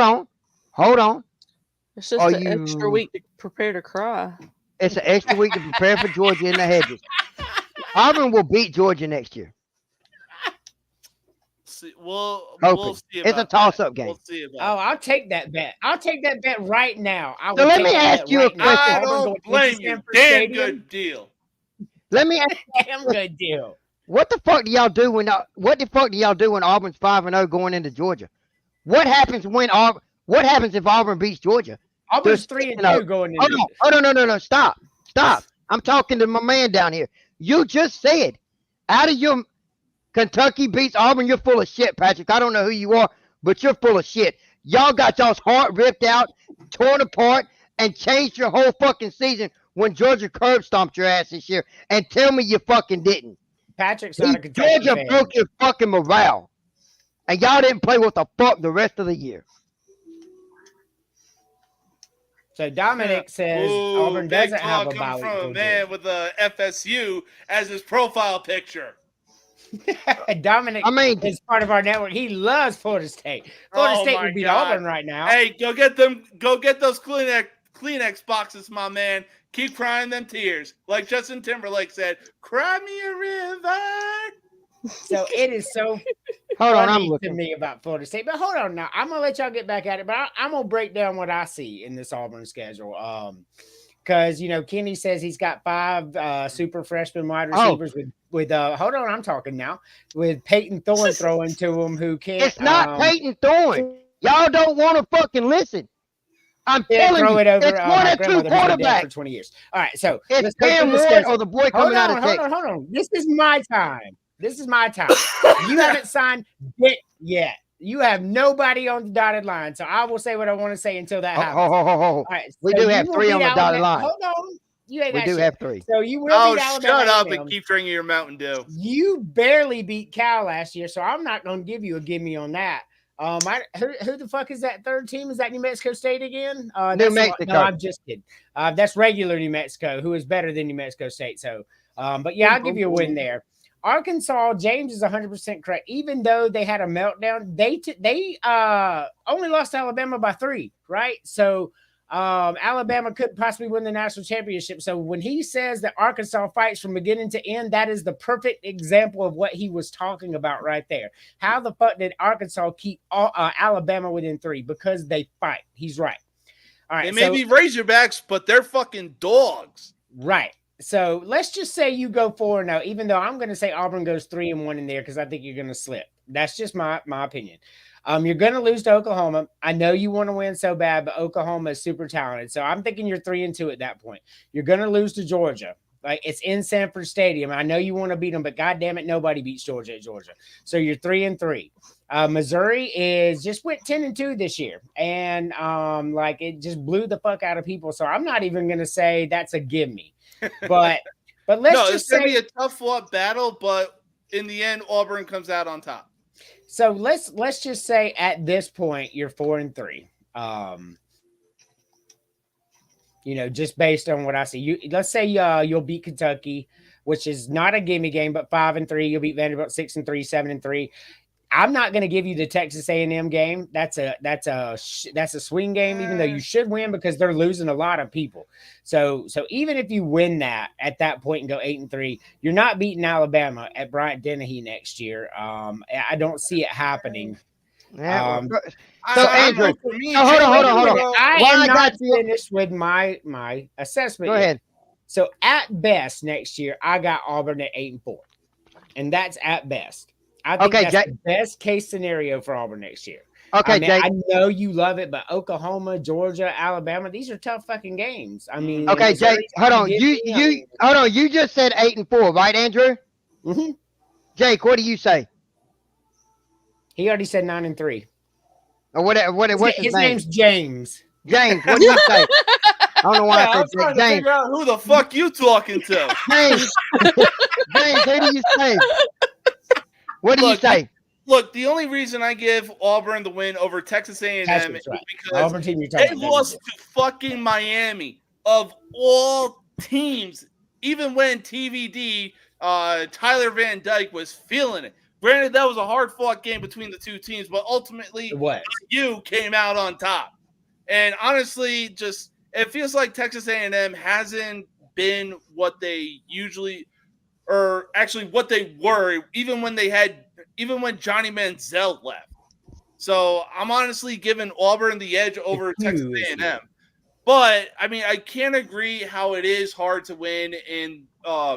on. It's just Are an extra you- week to prepare to cry. It's an extra week to prepare for Georgia in the hedges. Auburn will beat Georgia next year. See, we'll Hoping. see It's a about toss-up that. game. We'll see about Oh, I'll take that bet. I'll take that bet right now. I So will let take me that ask bet you a right now. question. I Auburn don't going to blame you. Stanford Damn Stadium. good deal. Let me ask, Damn good deal. what the fuck do y'all do when Auburn's 5-0 going into Georgia? What happens if Auburn beats Georgia? Auburn's There's 3-2 going into No. Stop. I'm talking to my man down here. You just said out of your Kentucky beats Auburn, you're full of shit, Patrick. I don't know who you are, but you're full of shit. Y'all got y'all's heart ripped out, torn apart, and changed your whole fucking season when Georgia curb stomped your ass this year. And tell me you fucking didn't. Patrick's not a Kentucky Georgia fan. broke your fucking morale. And y'all didn't play what the fuck the rest of the year. So Dominic says Ooh, Auburn big doesn't have talk a coming bye week from a before man with a FSU as his profile picture. Georgia. Dominic I mean, is part of our network. He loves Florida State. Florida Oh State my would beat God. Auburn right now. Hey, go get those Kleenex boxes, my man. Keep crying them tears. Like Justin Timberlake said, cry me a river. So it is so hold on, I'm funny to looking. me about Florida State. But hold on now. I'm gonna let y'all get back at it, but I'm gonna break down what I see in this Auburn schedule. Because Kenny says he's got 5 super freshman wide receivers with hold on, I'm talking now with Peyton Thorne throwing to him who can't. It's not Peyton Thorne. Y'all don't want to fucking listen. I'm telling throw you, it over. it's one my or two grandmother who's been dead for quarterbacks. 20 years. All right, so It's let's go Cam through the Ward schedule. or the boy coming out of Texas. Hold on. This is my time. You haven't signed Dick yet. You have nobody on the dotted line. So I will say what I want to say until that happens. All right, We so do you have will 3 beat on the dotted Alabama. line. Hold on. You ain't We got do shit. have 3. So you will Oh, beat Alabama. shut up A&M. and keep drinking your Mountain Dew. You barely beat Cal last year, so I'm not going to give you a gimme on that. Who the fuck is that third team? Is that New Mexico State again? New Mexico. No, I'm just kidding. That's regular New Mexico, who is better than New Mexico State. So, but yeah, I'll give you a win there. Arkansas, James is 100% correct. Even though they had a meltdown, they only lost to Alabama by 3, right? So Alabama could possibly win the national championship. So when he says that Arkansas fights from beginning to end, that is the perfect example of what he was talking about right there. How the fuck did Arkansas keep Alabama within 3? Because they fight. He's right. All right. They may be Razorbacks, but they're fucking dogs. Right. So let's just say you go 4-0, even though I'm going to say Auburn goes 3-1 in there because I think you're going to slip. That's just my opinion. You're going to lose to Oklahoma. I know you want to win so bad, but Oklahoma is super talented. So I'm thinking you're 3-2 at that point. You're going to lose to Georgia. Like, it's in Sanford Stadium. I know you want to beat them, but goddamn it, nobody beats Georgia at Georgia. So you're 3-3. Missouri just went 10-2 this year, and like it just blew the fuck out of people. So I'm not even going to say that's a gimme. But let's just say it's gonna be a tough fought battle, but in the end, Auburn comes out on top. So let's just say at this point you're 4-3. Just based on what I see, let's say you'll beat Kentucky, which is not a gimme game, but 5-3. You'll beat Vanderbilt 6-3, 7-3. I'm not going to give you the Texas A&M game. That's a swing game, even though you should win because they're losing a lot of people. So even if you win that at that point and go 8-3, you're not beating Alabama at Bryant-Dennehy next year. I don't see it happening. Yeah, So Andrew, for me, hold on. I Why am I not got you- finished with my assessment. Go yet. ahead. So at best next year, I got Auburn at 8-4, and that's at best. I think that's the best case scenario for Auburn next year. Okay, Jake. I know you love it, but Oklahoma, Georgia, Alabama, these are tough fucking games. I mean, Okay, Jake, hold on. Hold on. You just said 8-4, right, Andrew? Mm-hmm. Jake, what do you say? He already said 9-3. Or what's his name? name's James. James, what do you say? I don't know why I I'm said trying to James. figure out who the fuck you talking to. James, James, who do you say? What do you say? Look, the only reason I give Auburn the win over Texas A&M is right. because Auburn team you're they talking about. lost to fucking Miami of all teams. Even when TVD, Tyler Van Dyke was feeling it. Granted, that was a hard-fought game between the two teams, but ultimately, you came out on top. And honestly, just it feels like Texas A&M hasn't been what they usually, or actually what they were, even when Johnny Manziel left. So I'm honestly giving Auburn the edge over Texas A&M. But I mean, I can't agree how it is hard to win in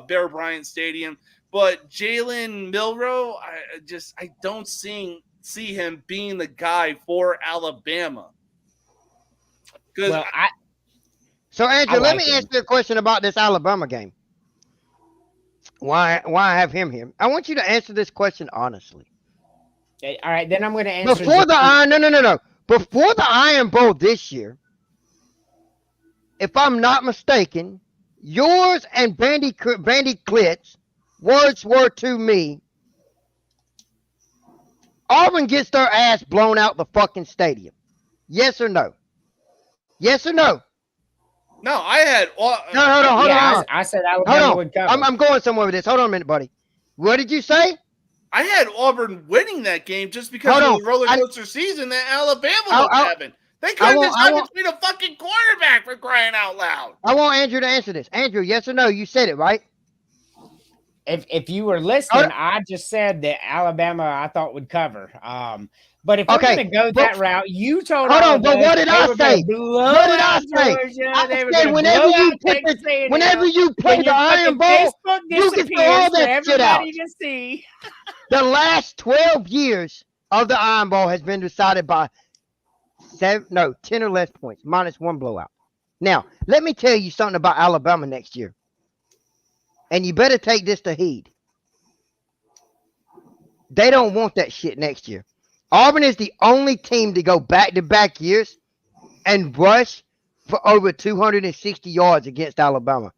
Bear Bryant Stadium. But Jalen Milroe, I don't see him being the guy for Alabama. So Andrew, let me ask you a question about this Alabama game. Why I have him here? I want you to answer this question honestly. Okay, all right, then I'm going to answer Before the Iron Bowl this year, if I'm not mistaken, yours and Brandy Clit's words were to me, Auburn gets their ass blown out the fucking stadium. Yes or no? Yes or no? No, I had. No, hold on. I said Alabama would cover. I'm going somewhere with this. Hold on a minute, buddy. What did you say? I had Auburn winning that game just because of the roller coaster season that Alabama was having. They couldn't decide between a fucking quarterback, for crying out loud. I want Andrew to answer this. Andrew, yes or no? You said it, right? If you were listening, I just said that Alabama I thought would cover. But if we're going to go that route, you told Hold on, but what did I say? What did I say? I said whenever you play the Iron Bowl, you can throw all that shit out. To see. The last 12 years of the Iron Bowl has been decided by 10 or less points, minus one blowout. Now, let me tell you something about Alabama next year. And you better take this to heed. They don't want that shit next year. Auburn is the only team to go back-to-back years and rush for over 260 yards against Alabama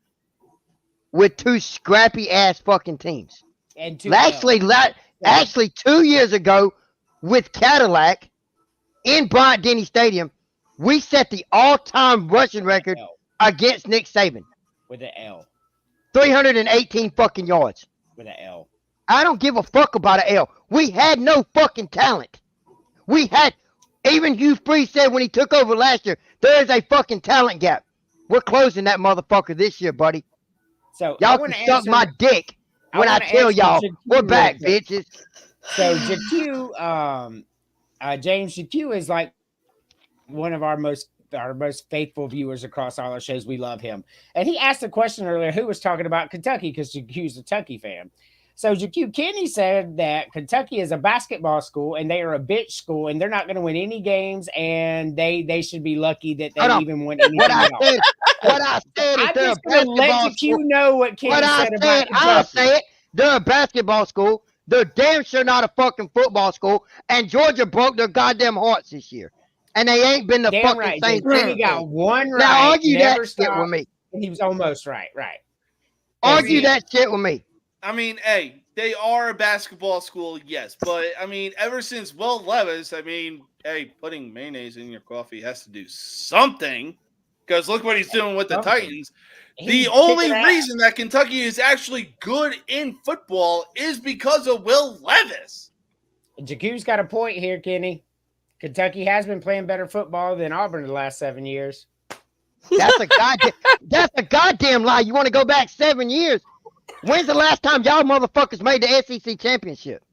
with two scrappy-ass fucking teams. And actually, 2 years ago with Cadillac in Bryant-Denny Stadium, we set the all-time rushing record against Nick Saban. With an L. 318 fucking yards. With an L. I don't give a fuck about an L. We had no fucking talent. We had, even Hugh Freeze said when he took over last year, there is a fucking talent gap. We're closing that motherfucker this year, buddy. So Y'all can suck my dick when I tell y'all we're back, bitches. So JQ, James JQ is like one of our most faithful viewers across all our shows. We love him. And he asked a question earlier, who was talking about Kentucky, because JQ's a Kentucky fan. So JQ Kenny said that Kentucky is a basketball school and they are a bitch school and they're not going to win any games and they should be lucky that they even win anything at all. What I said is I'm they're a just going to let basketball JQ school. know what Kenny said about Kentucky. I'll say it. They're a basketball school. They're damn sure not a fucking football school. And Georgia broke their goddamn hearts this year. And they ain't been the Damn fucking right. same Kenny team. got one right. Now argue never that stopped, shit with me. and he was almost right. Right. Argue that shit with me. I mean, hey, they are a basketball school, yes. But, I mean, ever since Will Levis, I mean, hey, putting mayonnaise in your coffee has to do something. Because look what he's doing with the Titans. The only reason that Kentucky is actually good in football is because of Will Levis. JQ's got a point here, Kenny. Kentucky has been playing better football than Auburn the last 7 years. That's a goddamn lie. You want to go back 7 years? When's the last time y'all motherfuckers made the SEC championship?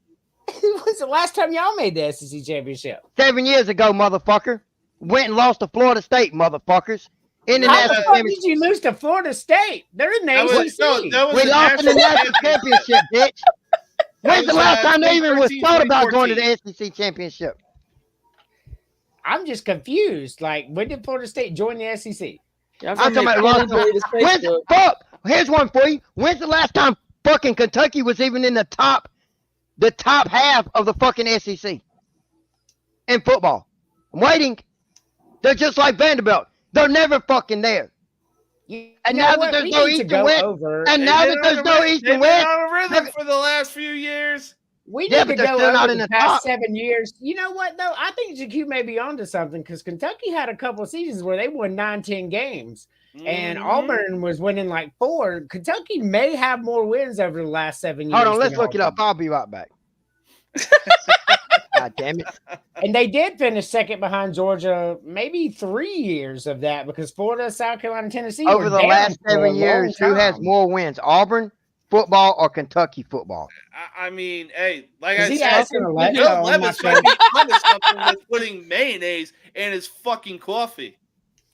When's the last time y'all made the SEC championship? 7 years ago, motherfucker. Went and lost to Florida State, motherfuckers. In the How the national fuck championship. did you lose to Florida State? They're in the ACC. We lost in the national championship, bitch. When's the last time they even was thought about going to the SEC championship? I'm just confused. Like, when did Florida State join the SEC? I'm talking about fuck. Here's one for you. When's the last time fucking Kentucky was even in the top half of the fucking SEC in football? I'm waiting. They're just like Vanderbilt. They're never fucking there. And now that there's no East and West, and now that there's no East and West, on a rhythm for the last few years. We need to go over the past 7 years. You know what, though? I think JQ may be onto something because Kentucky had a couple of seasons where they won 9-10 games. And Auburn was winning like 4. Kentucky may have more wins over the last 7 years. Hold on, let's look it up. I'll be right back. God damn it. And they did finish second behind Georgia, maybe 3 years of that because Florida, South Carolina, Tennessee. Over the last 7 years, who has more wins, Auburn football or Kentucky football? I mean, hey, like I said, Bill Levis might be onto something with putting mayonnaise in his fucking coffee.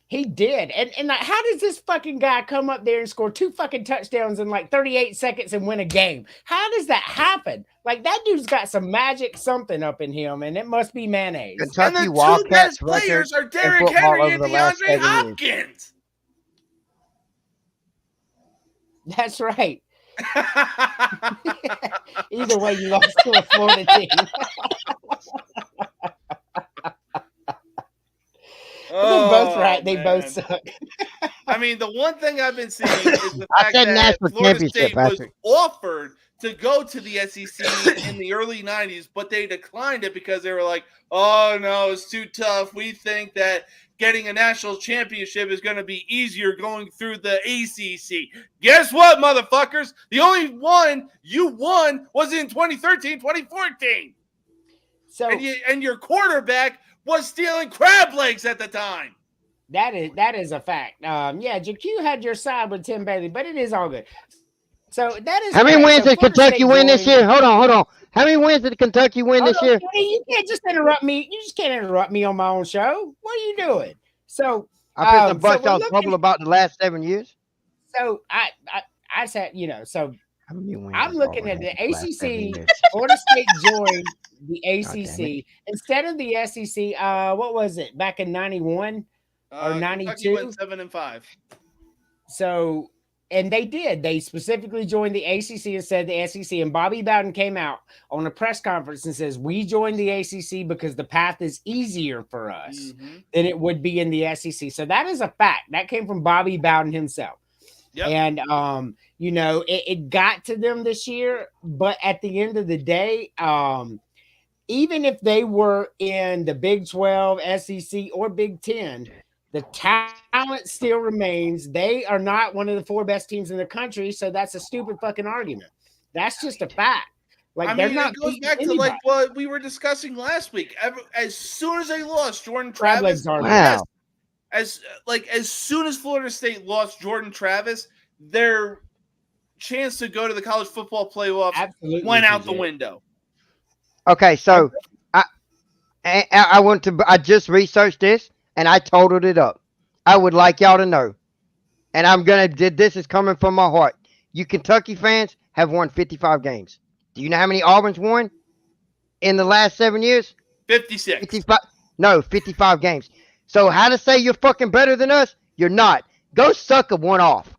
He did. And like, how does this fucking guy come up there and score 2 fucking touchdowns in like 38 seconds and win a game? How does that happen? Like, that dude's got some magic something up in him, and it must be mayonnaise. Kentucky and the Wildcats two best players are Derrick Henry and DeAndre Hopkins. That's right. Either way, you lost to a Florida team. They're both right. They both suck. I mean, the one thing I've been seeing is the fact that Florida State was offered to go to the SEC in the early 90s, but they declined it because they were like, oh, no, it's too tough. We think that getting a national championship is going to be easier going through the ACC. Guess what, motherfuckers? The only one you won was in 2013, 2014. So, and your quarterback was stealing crab legs at the time. That is a fact. Yeah, JQ had your side with Tim Bailey, but it is all good. So that is how many wins did Kentucky win this year? Hold on. How many wins did Kentucky win this year? You can't just interrupt me. You just can't interrupt me on my own show. What are you doing? So I put some bust out trouble about the last 7 years. So I said, so I'm looking at the ACC. Florida State joined the ACC instead of the SEC. What was it back in 91 or 92? Went 7-5. So, and they did. They specifically joined the ACC instead of the SEC. And Bobby Bowden came out on a press conference and says, "We joined the ACC because the path is easier for us than it would be in the SEC." So that is a fact. That came from Bobby Bowden himself. Yep. And it got to them this year, but at the end of the day, even if they were in the Big 12, SEC, or Big 10, the talent still remains. They are not one of the 4 best teams in the country, so that's a stupid fucking argument. That's just a fact. Like I they're mean, not it goes beating back to anybody. like what we were discussing last week. As soon as they lost Jordan Crab Travis, legs are Wow. as soon as Florida State lost Jordan Travis, their chance to go to the college football playoffs absolutely went out the PJ. window. Okay, so I just researched this and I totaled it up. I would like y'all to know, and this is coming from my heart. You Kentucky fans have won 55 games. Do you know how many Auburn's won in the last 7 years? 56. 55 games. So how to say you're fucking better than us? You're not. Go suck a one off.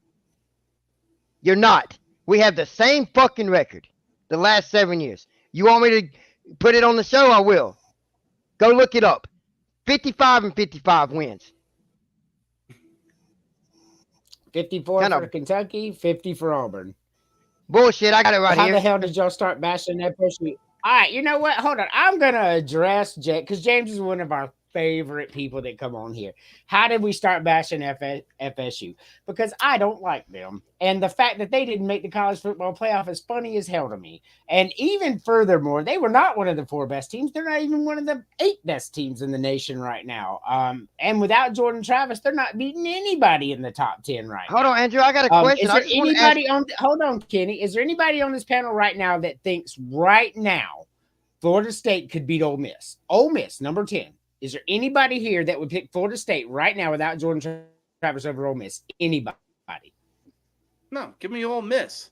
You're not. We have the same fucking record the last 7 years. You want me to put it on the show? I will. Go look it up. 55 and 55 wins. 54 Kind for of- Kentucky, 50 for Auburn. Bullshit. I got it right How here. the hell did y'all start bashing that person? All right, you know what? Hold on. I'm going to address James because James is one of our favorite people that come on here. How did we start bashing FSU? Because I don't like them. And the fact that they didn't make the college football playoff is funny as hell to me. And even furthermore, they were not one of the 4 best teams. They're not even one of the 8 best teams in the nation right now. And without Jordan Travis, they're not beating anybody in the top 10 right now. Hold on, Andrew. I got a question. Is I there just wanna ask- anybody on? Hold on, Kenny. Is there anybody on this panel right now that thinks right now Florida State could beat Ole Miss? Ole Miss, number 10. Is there anybody here that would pick Florida State right now without Jordan Travis over Ole Miss? Anybody? No, give me Ole Miss.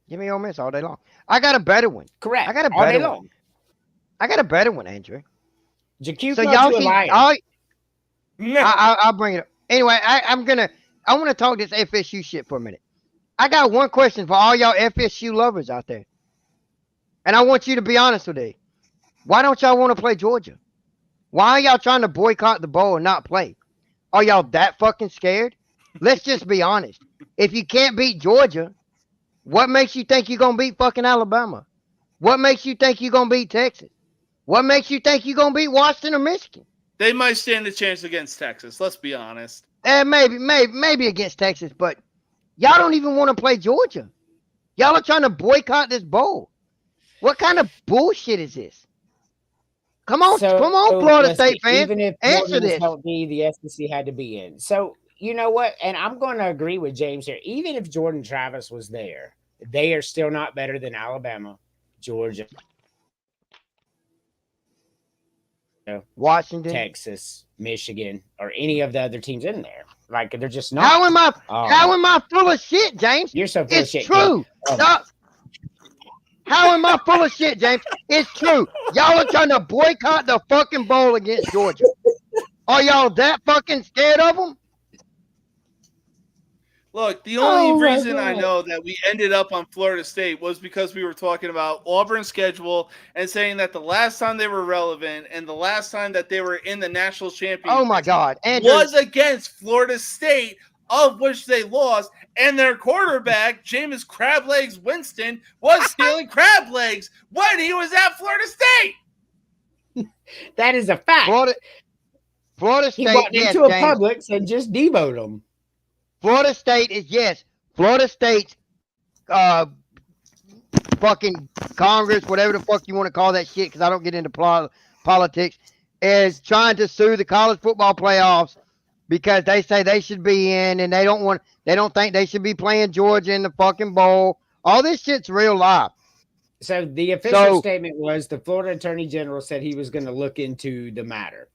Give me Ole Miss all day long. I got a better one. Correct. I got a all day better long. one. I got a better one, Andrew. JQ So calls y'all you a see, liar. No. I'll bring it up. Anyway, I want to talk this FSU shit for a minute. I got one question for all y'all FSU lovers out there. And I want you to be honest with it. Why don't y'all want to play Georgia? Why are y'all trying to boycott the bowl and not play? Are y'all that fucking scared? Let's just be honest. If you can't beat Georgia, what makes you think you're going to beat fucking Alabama? What makes you think you're going to beat Texas? What makes you think you're going to beat Washington or Michigan? They might stand a chance against Texas. Let's be honest. Maybe against Texas, but y'all don't even want to play Georgia. Y'all are trying to boycott this bowl. What kind of bullshit is this? Come on, Florida State fans. Even if answer Jordan was this. healthy, the SEC had to be in. So you know what? And I'm going to agree with James here. Even if Jordan Travis was there, they are still not better than Alabama, Georgia, Washington. Texas, Michigan, or any of the other teams in there. Like they're just not. How am I full of shit, James? You're so full of It's shit. true. Ken. No. How am I full of shit, James? It's true. Y'all are trying to boycott the fucking bowl against Georgia. Are y'all that fucking scared of them? Look, the only Oh, my reason I God. know that we ended up on Florida State was because we were talking about Auburn's schedule and saying that the last time they were relevant and the last time that they were in the national championship Oh my God, Andrew. was against Florida State, of which they lost, and their quarterback, Jameis Crab Legs Winston, was stealing crab legs when he was at Florida State. That is a fact. Florida He State, walked yes, into a James. Publix and just demoted them. Florida State is yes. Florida State's fucking Congress, whatever the fuck you want to call that shit, because I don't get into politics, is trying to sue the college football playoffs because they say they should be in, and they don't think they should be playing Georgia in the fucking bowl. All this shit's real life. So the official statement was the Florida Attorney General said he was going to look into the matter.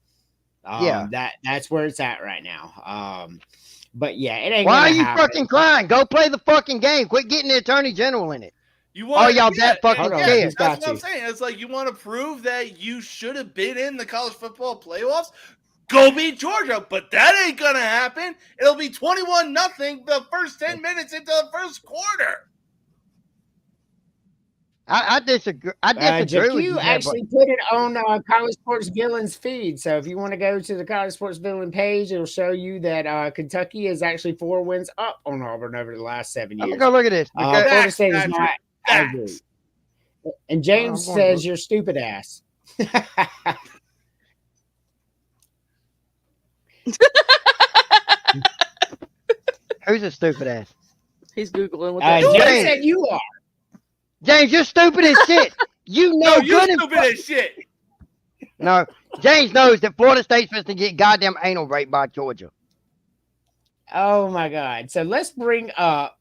Yeah. That's where it's at right now. But yeah, it ain't. Why are gonna you happen. fucking crying? Go play the fucking game. Quit getting the Attorney General in it. You want Oh, y'all that fucking Hold on, scared. he's That's got what I'm you. saying. It's like you want to prove that you should have been in the college football playoffs. Go beat Georgia, but that ain't gonna happen. It'll be 21-0 the first 10 minutes into the first quarter. I disagree. I disagree with you. JQ actually put it on College Sports Villains feed. So if you want to go to the College Sports Villain page, it'll show you that Kentucky is actually 4 wins up on Auburn over the last 7 I'm years. gonna go look at this. Because, Florida State is Patrick, not. I facts. agree. And James I'm going to says you're stupid ass. who's a stupid ass? He's Googling what that James James. said you are. James, you're stupid as shit. You No, know you're good and stupid as shit. no. James knows that Florida State's supposed to get goddamn anal raped by Georgia. Oh my God! So let's bring up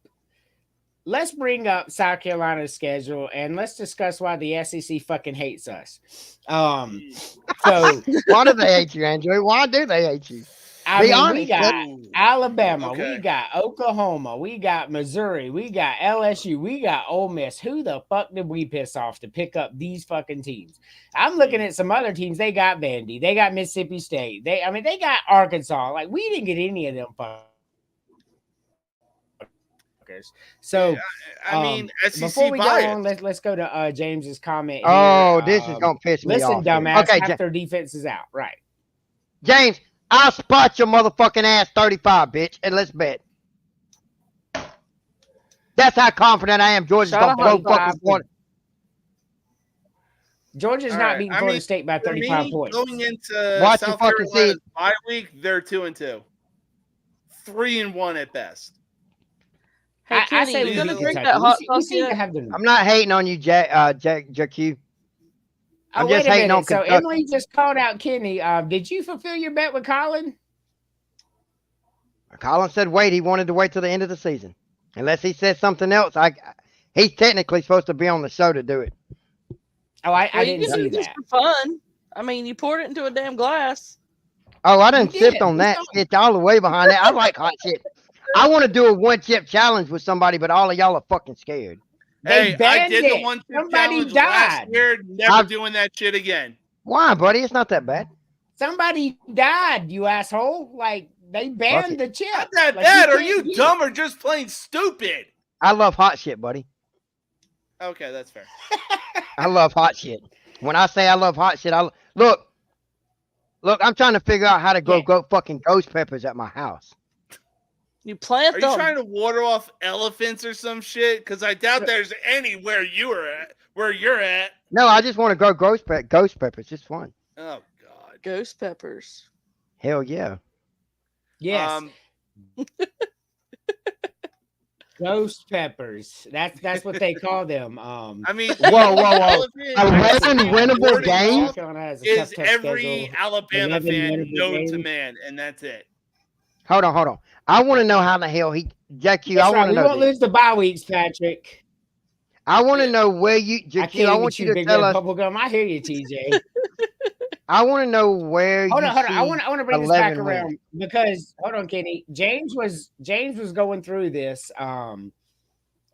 South Carolina's schedule and let's discuss why the SEC fucking hates us. So Why do they hate you, Andrew? Why do they hate you? I Be mean, honest. we got Alabama, Okay. we got Oklahoma, we got Missouri, we got LSU, we got Ole Miss. Who the fuck did we piss off to pick up these fucking teams? I'm looking at some other teams. They got Vandy, they got Mississippi State. They got Arkansas. Like we didn't get any of them fuckers. So I mean, SEC before we go bias. on, let's go to James's comment. Oh, here. this is gonna piss me Listen, off. here. dumbass. Okay, Half their defense is out. Right. James, I'll spot your motherfucking ass 35, bitch, and let's bet. That's how confident I am. Georgia's Shout gonna out blow to fucking Florida. Georgia's All not right, beating I Florida mean, State by For 35 me, points. going into Watch your South fucking Carolina's seed. bye week, they're 2-2, 3-1 at best. Hey, I Kenny, say you we gonna beat drink Kentucky. that hot We sauce seem to yet? have them. I'm not hating on you, JQ. I'm wait just a hating minute. on So Kentucky. Emily just called out Kenny. Did you fulfill your bet with Colin? Colin said wait. He wanted to wait till the end of the season. Unless he said something else. He's technically supposed to be on the show to do it. Oh, I Well, you didn't can see do this that. for fun. I mean, you poured it into a damn glass. Oh, I didn't You sipped did. on You that saw shit all the way behind that. I like hot shit. I want to do a one-chip challenge with somebody, but all of y'all are fucking scared. They Hey, I banned did it. the one Somebody challenge last died. year. Never I've- doing that shit again. Why, buddy? It's not that bad. Somebody died, you asshole. Like they banned the chip. Not that Like, bad. Are can't you get dumb or just plain stupid? I love hot shit, buddy. Okay, that's fair. I love hot shit. When I say I love hot shit, look. I'm trying to figure out how to Yeah. go fucking ghost peppers at my house. You plant Are you them. trying to water off elephants or some shit? Because I doubt there's anywhere where you're at. No, I just want to grow ghost peppers. Just fun. Oh God. Ghost peppers. Hell yeah. Yes, ghost peppers. That's what they call them. I mean, Whoa, whoa, whoa. elephant 11 winnable Wording games? off Carolina has a is tough every schedule. Alabama 11 fan winnable known to games. man, and that's it. Hold on. I want to know how the hell JQ. That's I right. want to We know. won't This. lose the bye weeks, Patrick. I want to know where you I JQ. can't I even want chew you to big tell red us. bubble gum. I hear you, TJ. I want to know where Hold you on. I see want to bring this back 11 around wins. because hold on, Kenny. James was going through this.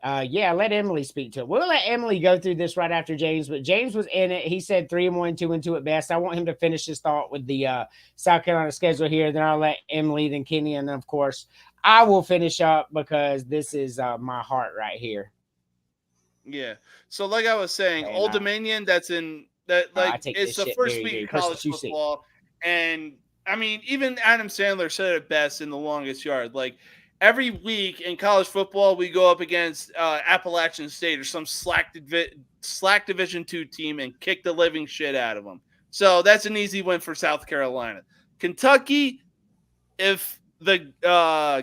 Yeah, let Emily speak to it. We'll let Emily go through this right after James, but James was in it. He said 3-1, 2-2 at best. I want him to finish his thought with the South Carolina schedule here. Then I'll let Emily, then Kenny, and then of course I will finish up because this is my heart right here. Yeah. So, like I was saying, Man, Old Dominion. That's in that. I Like take it's this the shit first very, week very of college personal. You see. football, and I mean, even Adam Sandler said it best in The Longest Yard. Like every week in college football, we go up against Appalachian State or some slack Division II team and kick the living shit out of them. So that's an easy win for South Carolina. Kentucky, if the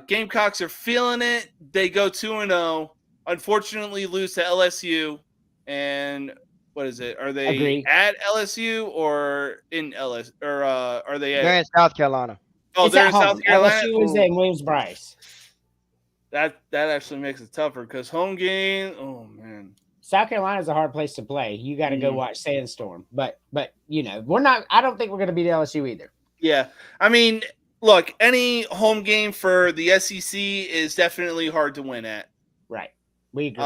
Gamecocks are feeling it, they go 2-0. Unfortunately, lose to LSU. And what is it? Are they Agree. at LSU or in LSU? Or are they They're at? in South Carolina. Oh, It's they're at in home. South Carolina. LSU is in Williams-Brice. That actually makes it tougher because home game. Oh man. South Carolina is a hard place to play. You got to go Mhm. watch Sandstorm, but you know we're not. I don't think we're going to beat LSU either. Yeah, I mean, look, any home game for the SEC is definitely hard to win at. Right, we agree.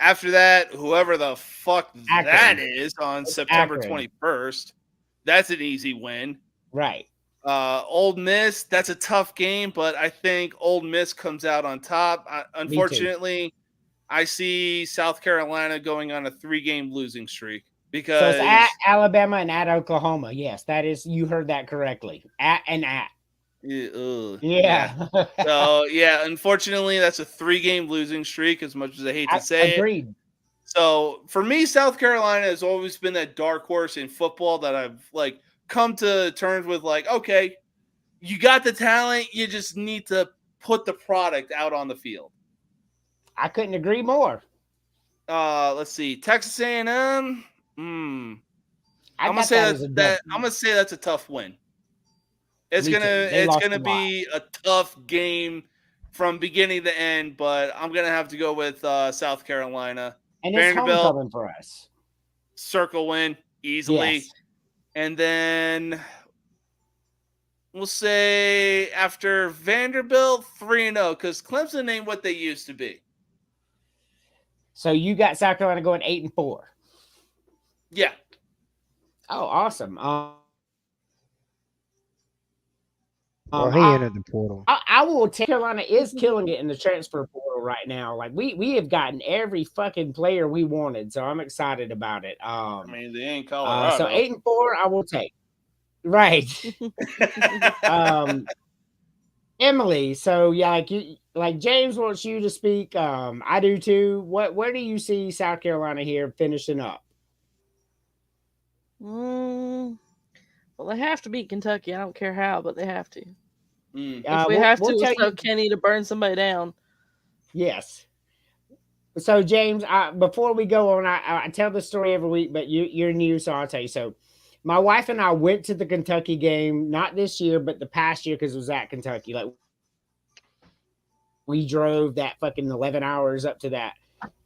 After that, whoever the fuck Akron. that is on September Akron. 21st, that's an easy win. Right. Old Miss, that's a tough game, but I think Old Miss comes out on top. Unfortunately, I see South Carolina going on a 3-game losing streak because So it's at Alabama and at Oklahoma. Yes, that is. You heard that correctly. At and at. Yeah. So yeah, unfortunately, that's a 3-game losing streak. As much as I hate to say it. Agreed. So for me, South Carolina has always been that dark horse in football that I've like come to terms with. Like, okay, you got the talent, you just need to put the product out on the field. I couldn't agree more. Let's see, Texas A&M. I'm I gonna got say as a that W. I'm gonna say that's a tough win. It's Me too. They lost a lot. be a tough game from beginning to end, but I'm gonna have to go with South Carolina. And it's Vanderbilt homecoming for us. circle win easily, Yes. and then we'll say after Vanderbilt 3-0 because Clemson ain't what they used to be. So you got South Carolina going 8-4. Yeah, Oh, awesome. Well, he entered the portal. I will tell Carolina is killing it in the transfer portal right now. Like we have gotten every fucking player we wanted, so I'm excited about it. I mean they ain't Colorado. So 8-4, I will take. Right. Emily, so yeah, like James wants you to speak. I do too. Where do you see South Carolina here finishing up? Well, they have to beat Kentucky. I don't care how, but they have to. Mm. If we have we'll to, tell it's so you- Kenny to burn somebody down. Yes. So James, before we go on, I tell the story every week, but you're new, so I'll tell you. So my wife and I went to the Kentucky game, not this year, but the past year because it was at Kentucky. Like we drove that fucking 11 hours up to that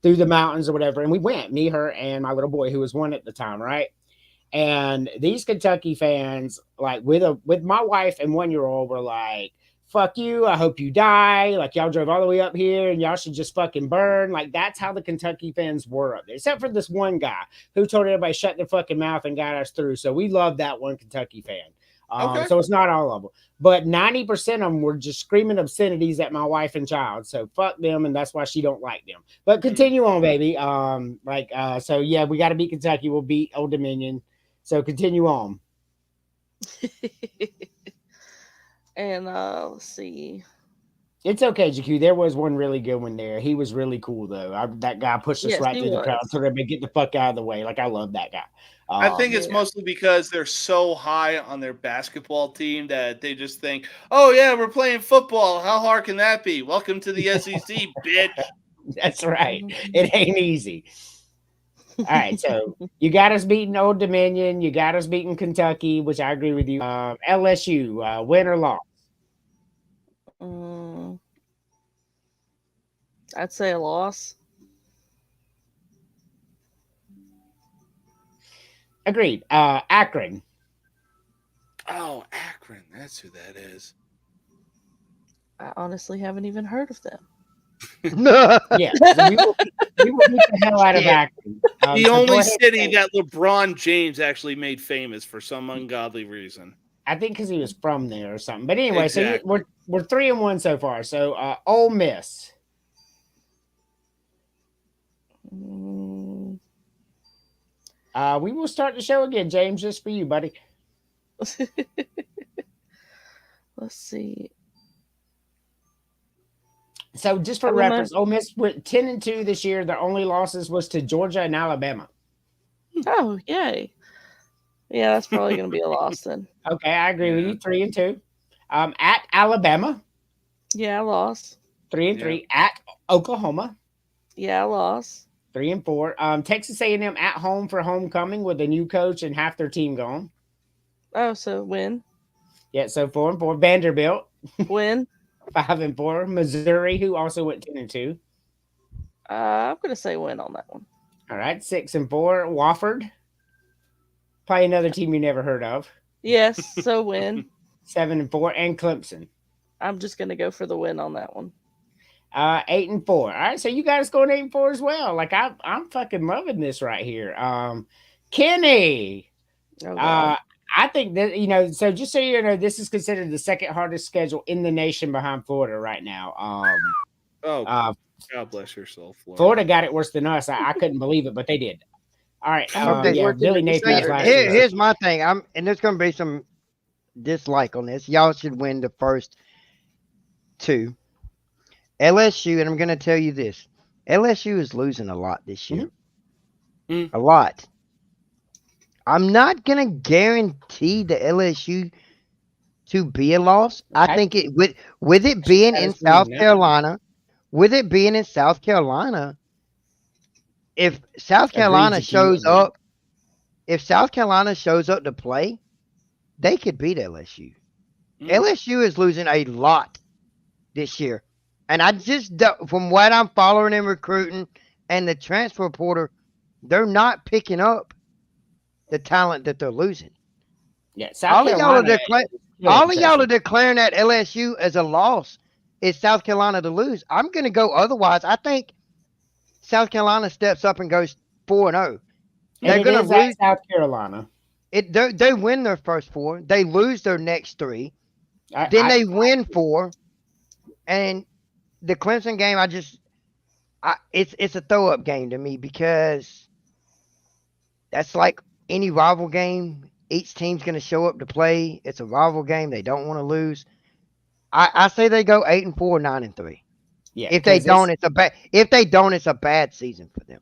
through the mountains or whatever, and we went, me, her, and my little boy who was 1 at the time, right? And these Kentucky fans, like with my wife and 1-year-old, were like, fuck you, I hope you die. Like y'all drove all the way up here and y'all should just fucking burn. Like that's how the Kentucky fans were up there. Except for this one guy who told everybody shut their fucking mouth and got us through. So we love that one Kentucky fan. Okay. So it's not all of them. But 90% of them were just screaming obscenities at my wife and child. So fuck them, and that's why she don't like them. But continue on, baby. So yeah, we got to beat Kentucky. We'll beat Old Dominion. So continue on. And let's see. It's okay, GQ. There was one really good one there. He was really cool, though. That guy pushed us Yes, right he through the crowd. was. Told everybody get the fuck out of the way. Like, I love that guy. I think it's yeah. mostly because they're so high on their basketball team that they just think, oh, yeah, we're playing football. How hard can that be? Welcome to the SEC, bitch. That's right. It ain't easy. All right, so you got us beating Old Dominion. You got us beating Kentucky, which I agree with you. LSU, win or loss? I'd say a loss. Agreed. Akron. Oh, Akron. That's who that is. I honestly haven't even heard of them. Yeah, so we will beat the hell out of Akron. The So go only ahead, city James. that LeBron James actually made famous for some ungodly reason. I think because he was from there or something. But anyway, Exactly. so we're 3-1 so far. So Ole Miss. Mm, We will start the show again, James, just for you, buddy. let's see. So just for I remember- reference, Ole Miss went 10-2 this year. Their only losses was to Georgia and Alabama. Oh, yay. Yeah, that's probably going to be a loss then. Okay, I agree with you. 3-2. At Alabama, Yeah, I lost. 3-3. At Oklahoma, Yeah, I lost. 3-4. Texas A&M at home for homecoming with a new coach and half their team gone. Oh, so win. Yeah, so 4-4. Vanderbilt, Win. 5-4. Missouri, who also went 10-2. I'm going to say win on that one. All right, 6-4. Wofford, probably another team you never heard of. Yes, so win. 7-4. And Clemson, I'm just going to go for the win on that one. 8-4. All right, so you guys going 8-4 as well. Like I'm fucking loving this right here. Kenny, Oh, God. I think that so just so you know, this is considered the second hardest schedule in the nation behind Florida right now. Oh, Uh, God bless your soul, Florida got it worse than us. I couldn't believe it, but they did. All right, Okay, yeah, Billy Nathan was last year. Here's my thing. And there's going to be some dislike on this. Y'all should win the first 2. LSU, and I'm going to tell you this. LSU is losing a lot this year. Mm. A lot. I'm not going to guarantee the LSU to be a loss. I think it with it being in South Carolina, if South Carolina shows up if South Carolina shows up to play, they could beat LSU. Mm. LSU is losing a lot this year. And I just, from what I'm following in recruiting and the transfer portal, they're not picking up the talent that they're losing. Yeah, All of y'all Carolina. are declaring that LSU as a loss is South Carolina to lose. I'm going to go otherwise. I think South Carolina steps up and goes 4-0. They're going to lose South Carolina. They win their first 4. They lose their next 3. Then they win 4. And the Clemson game, it's a throw-up game to me because that's like any rival game. Each team's going to show up to play. It's a rival game. They don't want to lose. I say they go 8-4, 9-3. Yeah. If they don't, it's a bad. If they don't, it's a bad season for them.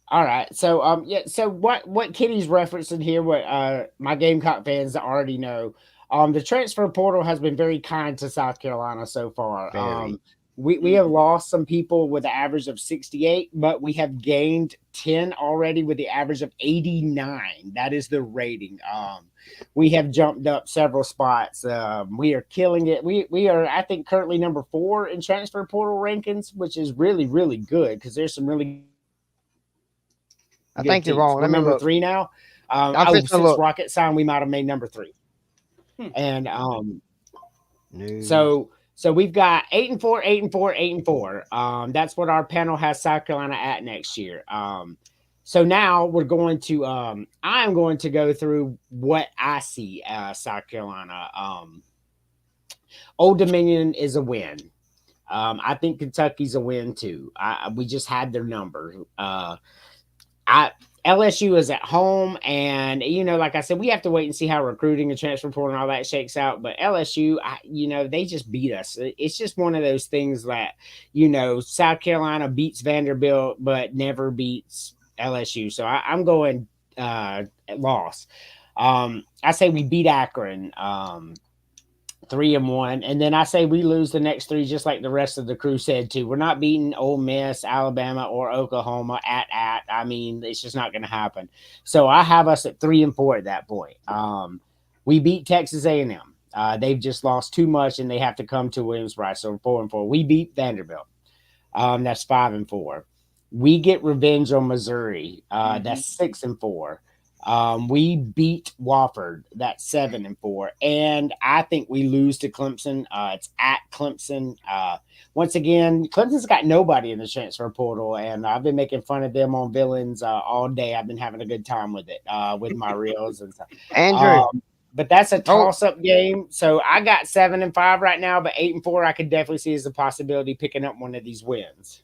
All right. So So what Kenny's referencing here, what my Gamecock fans already know, the transfer portal has been very kind to South Carolina so far. We have lost some people with an average of 68, but we have gained 10 already with the average of 89. That is the rating. We have jumped up several spots. We are killing it. We are, I think, currently number 4 in transfer portal rankings, which is really, really good because there's some really. I think you're wrong. We're number 3 now. Since Rocket signed, we might have made number 3. And So we've got 8-4, 8-4, 8-4. That's what our panel has South Carolina at next year. So now we're going to I'm going to go through what I see South Carolina. Old Dominion is a win. I think Kentucky's a win too. We just had their number. LSU is at home, and like I said, we have to wait and see how recruiting and transfer portal and all that shakes out. But LSU, they just beat us. It's just one of those things that South Carolina beats Vanderbilt, but never beats LSU. So I'm going loss. I say we beat Akron 3-1, and then I say we lose the next 3, just like the rest of the crew said too. We're not beating Ole Miss, Alabama, or Oklahoma at. I mean, it's just not going to happen. So I have us at 3-4 at that point. We beat Texas A&M. They've just lost too much, and they have to come to Williams-Brice. So 4-4. We beat Vanderbilt. That's 5-4. We get revenge on Missouri. That's 6-4. We beat Wofford. That's 7-4. And I think we lose to Clemson. It's at Clemson. Once again, Clemson's got nobody in the transfer portal, and I've been making fun of them on Villains all day. I've been having a good time with it, with my reels and stuff. Andrew. But that's a toss-up game. So I got 7-5 right now, but 8-4 I could definitely see as a possibility picking up one of these wins.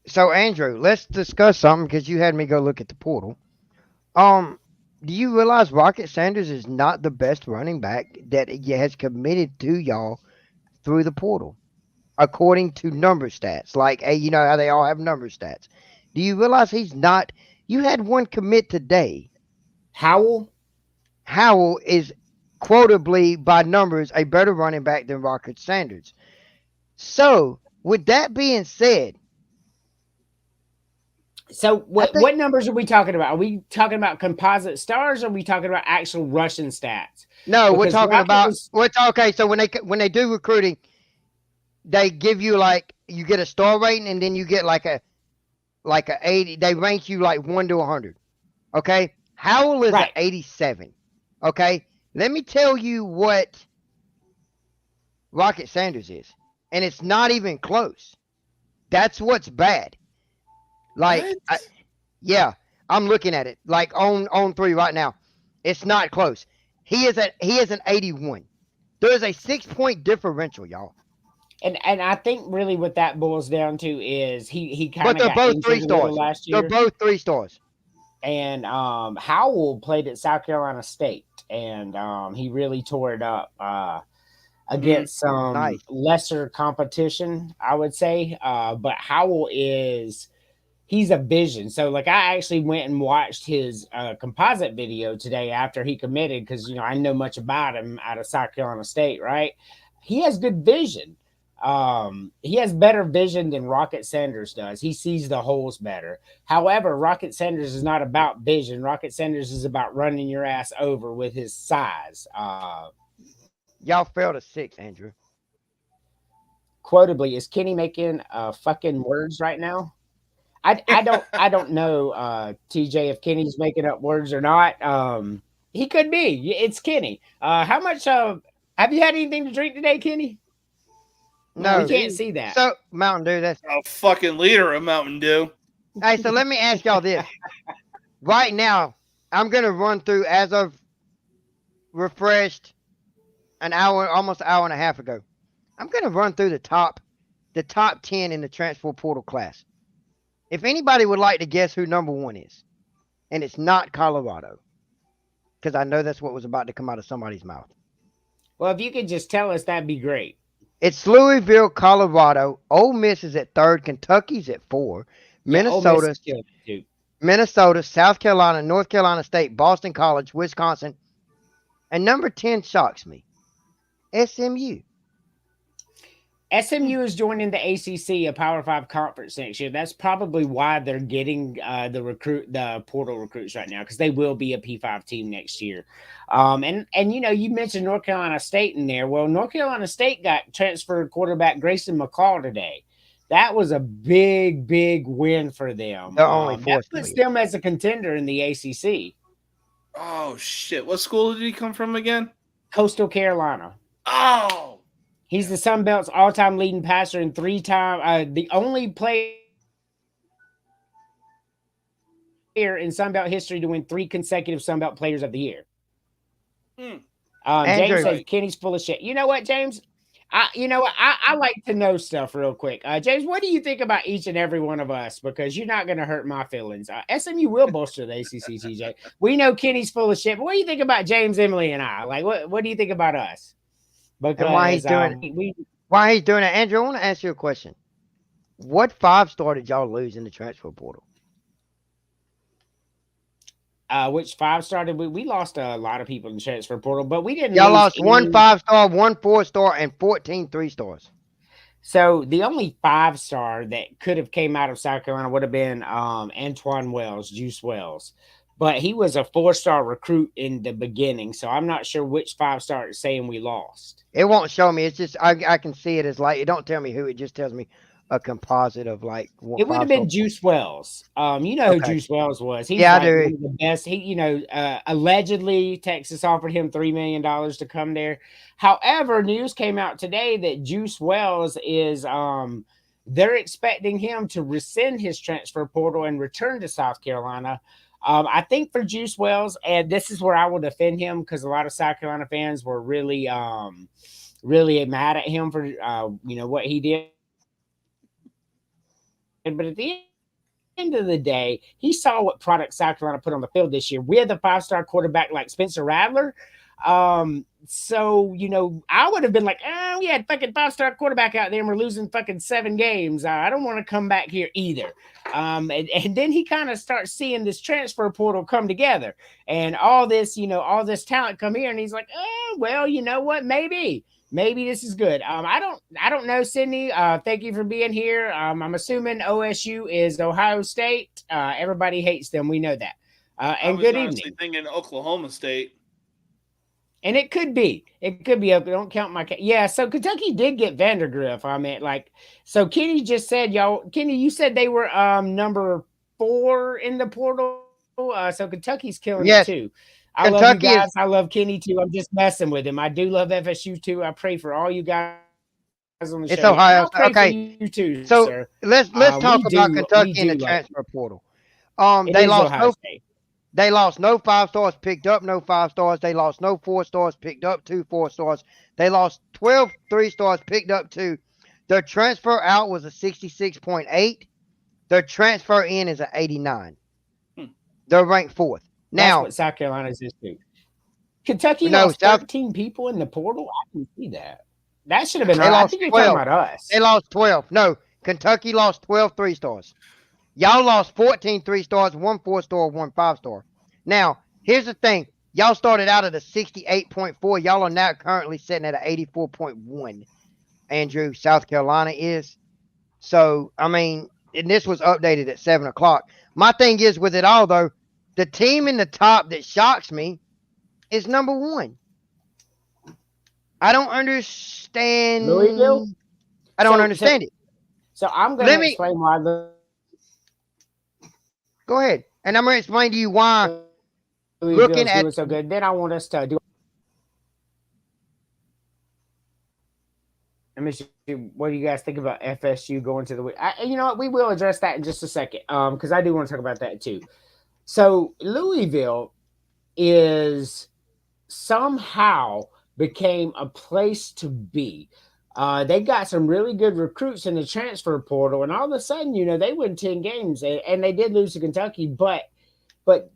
So Andrew, let's discuss something because you had me go look at the portal. Do you realize Rocket Sanders is not the best running back that has committed to y'all through the portal, according to number stats? Like, hey, you know how they all have number stats. Do you realize he's not? You had one commit today. Howell is quotably by numbers a better running back than Rocket Sanders. So, with that being said, so what numbers are we talking about? Are we talking about composite stars, or are we talking about actual rushing stats? No, we're talking about okay. So when they do recruiting, they give you you get a star rating, and then you get like a 80. They rank you like 1 to 100. Okay, Howell is an 87. Okay, let me tell you what Rocket Sanders is, and it's not even close. That's what's bad. I'm looking at it on 3 right now. It's not close. He is an 81. There's a 6-point differential, y'all. And I think really what that boils down to is he kind of. But they're both 3 stars last year. They're both 3 stars. And Howell played at South Carolina State, and he really tore it up against some lesser competition, I would say. But Howell he's a vision. So I actually went and watched his composite video today after he committed, because I know much about him out of South Carolina State, right? He has good vision. He has better vision than Rocket Sanders does. He sees the holes better. However, Rocket Sanders is not about vision. Rocket Sanders is about running your ass over with his size. Y'all fell to 6, Andrew. Quotably, is Kenny making fucking words right now? I don't know, TJ, if Kenny's making up words or not. He could be. It's Kenny. How much have you had anything to drink today, Kenny? No, we can't see that. So Mountain Dew, that's A fucking liter of Mountain Dew. hey. So let me ask y'all this. Right now, I'm gonna run through as of refreshed almost an hour and a half ago. I'm gonna run through the top 10 in the transfer portal class. If anybody would like to guess who number 1 is, and it's not Colorado, because I know that's what was about to come out of somebody's mouth. Well, if you could just tell us, that'd be great. It's Louisville, Colorado. Ole Miss is at 3rd. Kentucky's at 4. Minnesota, South Carolina, North Carolina State, Boston College, Wisconsin. And number 10 shocks me. SMU. SMU is joining the ACC, a Power 5 conference next year. That's probably why they're getting the portal recruits right now, because they will be a P5 team next year. And you mentioned North Carolina State in there. Well, North Carolina State got transferred quarterback Grayson McCall today. That was a big, big win for them. That puts them as a contender in the ACC. Oh shit! What school did he come from again? Coastal Carolina. Oh. He's the Sun Belt's all-time leading passer and 3-time, the only player in Sun Belt history to win 3 consecutive Sun Belt Players of the Year. James says Kenny's full of shit. You know what, James? I like to know stuff real quick. James, what do you think about each and every one of us? Because you're not going to hurt my feelings. SMU will bolster the ACC, TJ. We know Kenny's full of shit, but what do you think about James, Emily, and I? Like, what do you think about us? Because and why he's doing it. Andrew, I want to ask you a question. What 5-star did y'all lose in the transfer portal? Which 5-star did we lost a lot of people in the transfer portal, but we didn't. Y'all lost 1 5-star, 1 4-star, and 14 3-stars. So the only 5-star that could have came out of South Carolina would have been Antoine Wells, Juice Wells. But he was a 4-star recruit in the beginning, so I'm not sure which 5-star it's saying we lost. It won't show me. It's just I can see it as like it don't tell me who. It just tells me a composite of like. It would have been Juice Wells. You know who Juice Wells was? He's I like do. One of the best. Allegedly Texas offered him $3 million to come there. However, news came out today that Juice Wells is they're expecting him to rescind his transfer portal and return to South Carolina. I think for Juice Wells, and this is where I will defend him because a lot of South Carolina fans were really mad at him for what he did. But at the end of the day, he saw what product South Carolina put on the field this year with a 5-star quarterback like Spencer Rattler. So, I would have been like, we had fucking 5-star quarterback out there and we're losing fucking 7 games. I don't want to come back here either. And then he kind of starts seeing this transfer portal come together and all this talent come here. And he's like, well, you know what? Maybe this is good. I don't know, Sydney. Thank you for being here. I'm assuming OSU is Ohio State. Everybody hates them. We know that. And good evening. Thinking Oklahoma State. And it could be don't count my yeah. So Kentucky did get Vandergriff. So Kenny just said, Kenny, you said they were number 4 in the portal. So Kentucky's killing it too. I love you guys. I love Kenny too. I'm just messing with him. I do love FSU too. I pray for all you guys on the show. It's Ohio. Okay, you too, so sir. let's talk about Kentucky in the transfer portal. They lost no 5-stars, picked up no 5-stars. They lost no 4-stars, picked up 2 4-stars. They lost 12 3-stars, picked up 2. Their transfer out was a 66.8. Their transfer in is an 89. They're ranked 4th. Now, that's what South Carolina's is too. Kentucky lost 13 people in the portal. I can see that. That should have been right. I think you're talking about us. They lost 12. No, Kentucky lost 12 3-stars. Y'all lost 14 3-stars, 1 4-star, 1 5-star. Now, here's the thing. Y'all started out at a 68.4. Y'all are now currently sitting at an 84.1. Andrew, South Carolina is. So, I mean, and this was updated at 7 o'clock. My thing is with it all, though, the team in the top that shocks me is number 1. I don't understand. Louisville? I don't So- understand it. So I'm going Let to me- explain why the Go ahead. And I'm going to explain to you why. Louisville's Looking at- doing so good. Then I want us to do. Let me see. What do you guys think about FSU going to the? You know what? We will address that in just a second. Because I do want to talk about that too. So Louisville is somehow became a place to be. They got some really good recruits in the transfer portal, and all of a sudden, you know, they win 10 games, and they did lose to Kentucky, but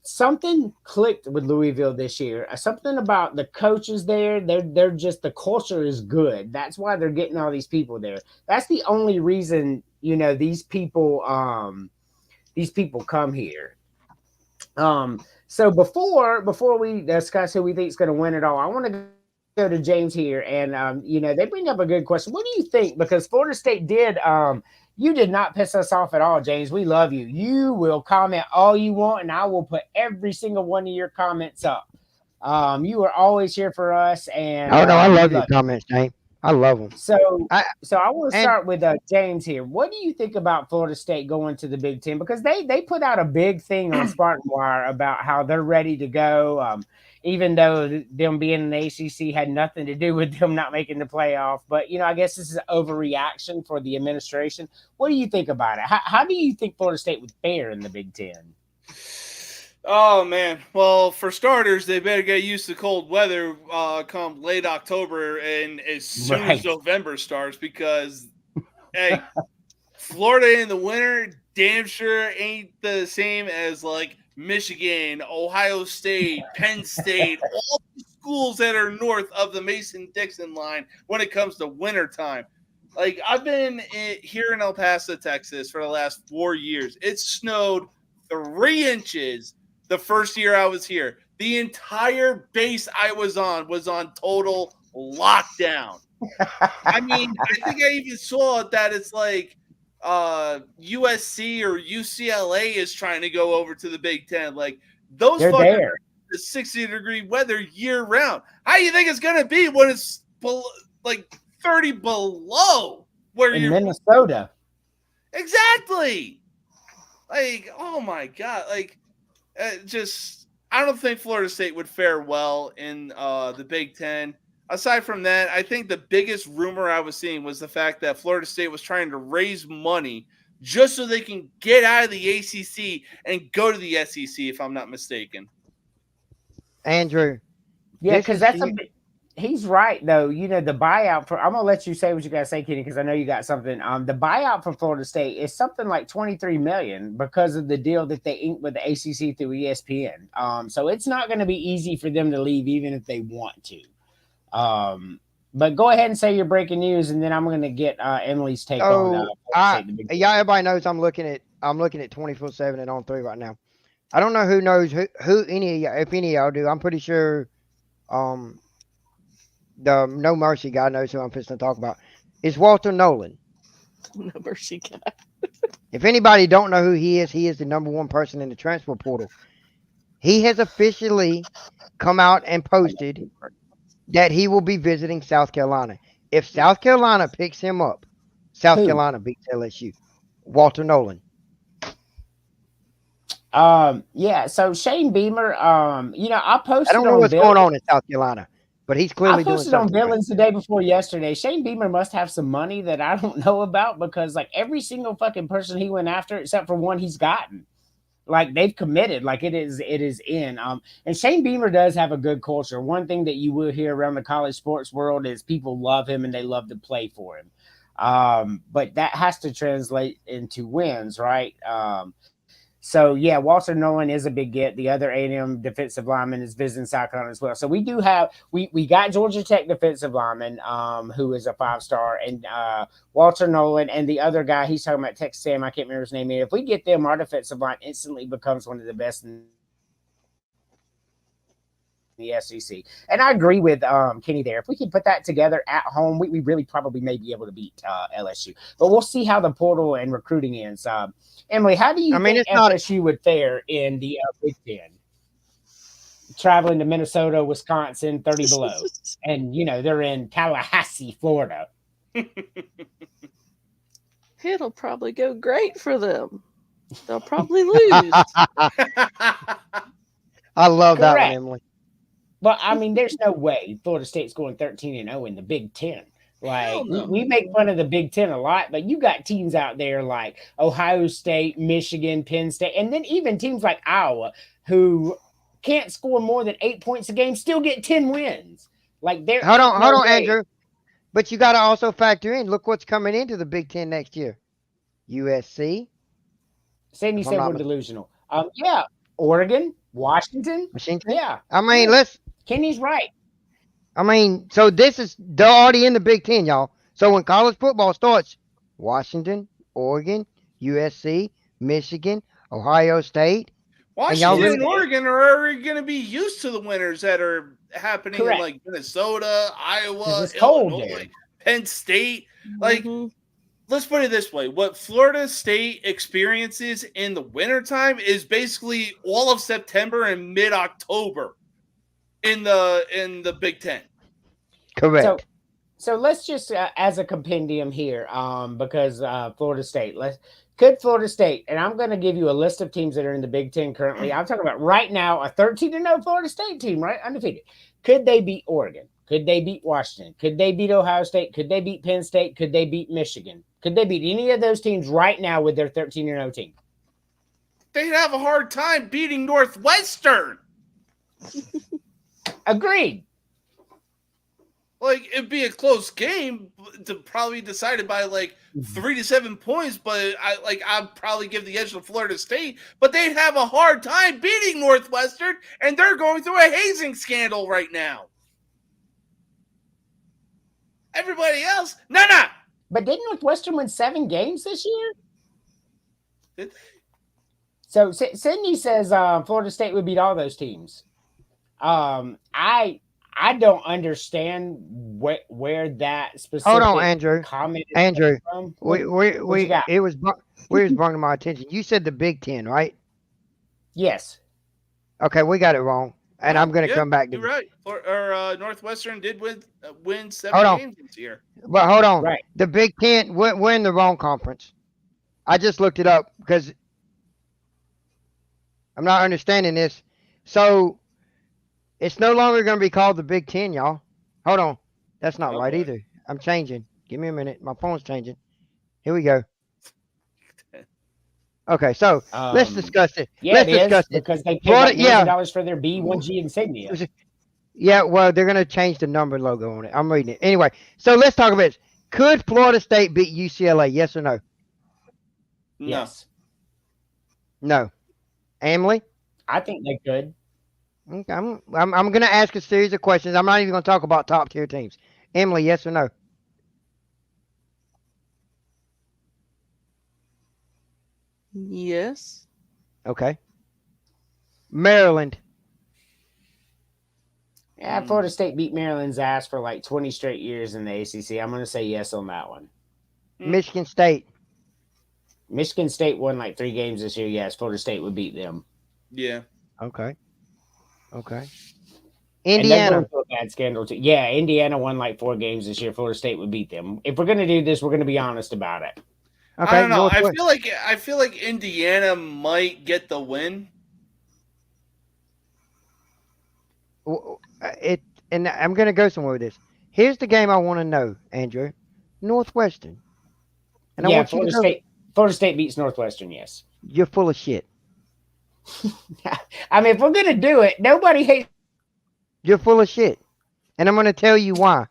something clicked with Louisville this year. Something about the coaches there. They're just, the culture is good. That's why they're getting all these people there. That's the only reason, you know, these people come here. So before we discuss who we think is going to win it all, I want to go to James here, and you know, they bring up a good question. What do you think? Because Florida State did. You did not piss us off at all, James. We love you. You will comment all you want, and I will put every single one of your comments up. You are always here for us, and Oh, no, I love we your comments, James. I love them. So I want to start with James here. What do you think about Florida State going to the Big Ten? Because they put out a big thing on Spartan Wire about how they're ready to go, even though them being in the ACC had nothing to do with them not making the playoff. But, you know, I guess this is an overreaction for the administration. What do you think about it? How do you think Florida State would fare in the Big Ten? Oh, man. Well, for starters, they better get used to cold weather come late October and as soon as November starts because, hey, Florida in the winter damn sure ain't the same as, like, Michigan, Ohio State, Penn State, all the schools that are north of the Mason-Dixon line when it comes to wintertime. Like, I've been here in El Paso, Texas for the last 4 years. It snowed 3 inches the first year I was here. The entire base I was on total lockdown. I mean, I think I even saw that it's like USC or UCLA is trying to go over to the Big Ten. Like, those They're fuckers there. are the 60-degree weather year round. How do you think it's going to be when it's like 30 below where In you're Minnesota? Exactly. Like, oh my God. Like, I don't think Florida State would fare well in the Big Ten. Aside from that, I think the biggest rumor I was seeing was the fact that Florida State was trying to raise money just so they can get out of the ACC and go to the SEC, if I'm not mistaken. Andrew. Yeah, This because is that's the- he's right though. You know, the buyout for, I'm gonna let you say what you gotta say, Kenny, because I know you got something. The buyout for Florida State is something like $23 million because of the deal that they inked with the ACC through ESPN. So it's not going to be easy for them to leave, even if they want to. But go ahead and say your breaking news, and then I'm going to get Emily's take on Florida State, the Big Ten. Yeah, everybody knows I'm looking at 24/7 and On3 right now. I don't know who knows who any of y'all, if any of y'all do. I'm pretty sure the No Mercy guy knows who I'm fixing to talk about. It's Walter Nolan. No mercy, God. If anybody don't know who he is the number 1 person in the transfer portal. He has officially come out and posted that he will be visiting South Carolina. If South Carolina picks him up, South Who? Carolina beats LSU. Walter Nolan. Yeah, so Shane Beamer, you know, I posted I don't know on what's Billings. going on in South Carolina, but he's clearly I doing posted on something. right. Billings the day before yesterday. Shane Beamer must have some money that I don't know about, because like every single fucking person he went after, except for one, he's gotten. Like, they've committed, like it is in. And Shane Beamer does have a good culture. One thing that you will hear around the college sports world is people love him and they love to play for him. But that has to translate into wins, right? So yeah, Walter Nolan is a big get. The other A&M defensive lineman is visiting South Carolina as well. So we do have, we got Georgia Tech defensive lineman, who is a 5-star, and Walter Nolan, and the other guy he's talking about, Texas Sam, I can't remember his name. If we get them, our defensive line instantly becomes one of the best. the SEC. And I agree with Kenny there. If we can put that together at home, we really probably may be able to beat LSU. But we'll see how the portal and recruiting ends. Emily, how do you think FSU would fare in the Big Ten? Traveling to Minnesota, Wisconsin, 30 below. And, they're in Tallahassee, Florida. It'll probably go great for them. They'll probably lose. I love that Correct. one, Emily. But, there's no way Florida State's going 13-0 in the Big Ten. Like, no. we make fun of the Big Ten a lot, but you got teams out there like Ohio State, Michigan, Penn State, and then even teams like Iowa who can't score more than 8 points a game, still get 10 wins. Like, there. Hold on, Andrew. But you got to also factor in, look what's coming into the Big Ten next year. USC. Sydney said we're delusional. Yeah, Oregon, Washington. Yeah. Kenny's right. So they're already in the Big Ten, y'all. So when college football starts, Washington, Oregon, USC, Michigan, Ohio State. Washington and Oregon are already going to be used to the winters that are happening in like Minnesota, Iowa, Illinois, Penn State. Like, let's put it this way. What Florida State experiences in the wintertime is basically all of September and mid-October in the Big Ten. Correct. So let's just, as a compendium here, because Florida State, could Florida State, and I'm going to give you a list of teams that are in the Big Ten currently. I'm talking about right now, a 13-0 Florida State team, right? Undefeated. Could they beat Oregon? Could they beat Washington? Could they beat Ohio State? Could they beat Penn State? Could they beat Michigan? Could they beat any of those teams right now with their 13-0 team? They'd have a hard time beating Northwestern. Agreed. Like, it'd be a close game to probably decided by 3 to 7 points, but I'd probably give the edge to Florida State, but they'd have a hard time beating Northwestern, and they're going through a hazing scandal right now. Everybody else, no. But didn't Northwestern win 7 games this year? Did they? So Sydney says Florida State would beat all those teams. I don't understand where that specific Hold on, Andrew. comment is Andrew, from. we was brought to my attention. You said the Big Ten, right? Yes. Okay, we got it wrong, and I'm going to come back to you're right. Northwestern did win 7 games this year. But hold on, Right. The Big Ten, we're in the wrong conference. I just looked it up because I'm not understanding this. So it's no longer going to be called the Big Ten, y'all. Hold on. That's not right either. I'm changing. Give me a minute. My phone's changing. Here we go. Okay, so let's discuss it. Yeah, let's it is, discuss it. because they paid Florida, $1 for their B1G insignia. Yeah, well, they're going to change the number logo on it. I'm reading it. Anyway, so let's talk about this. Could Florida State beat UCLA? Yes or no? Yes. No. Emily? I think they could. Okay, I'm going to ask a series of questions. I'm not even going to talk about top tier teams. Emily, yes or no? Yes. Okay. Maryland. Yeah, Florida State beat Maryland's ass for 20 straight years in the ACC. I'm going to say yes on that one. Michigan State. Michigan State won 3 games this year. Yes, Florida State would beat them. Yeah. Okay. And they're Indiana. going through a bad scandal too. Yeah, Indiana won 4 games this year. Florida State would beat them. If we're going to do this, we're going to be honest about it. Okay. I don't know. Northwest. I feel like Indiana might get the win. And I'm going to go somewhere with this. Here's the game I want to know, Andrew. Northwestern. And Yeah, I want you to go. Florida State beats Northwestern, yes. You're full of shit. I mean, if we're going to do it, nobody hates You're full of shit. And I'm going to tell you why.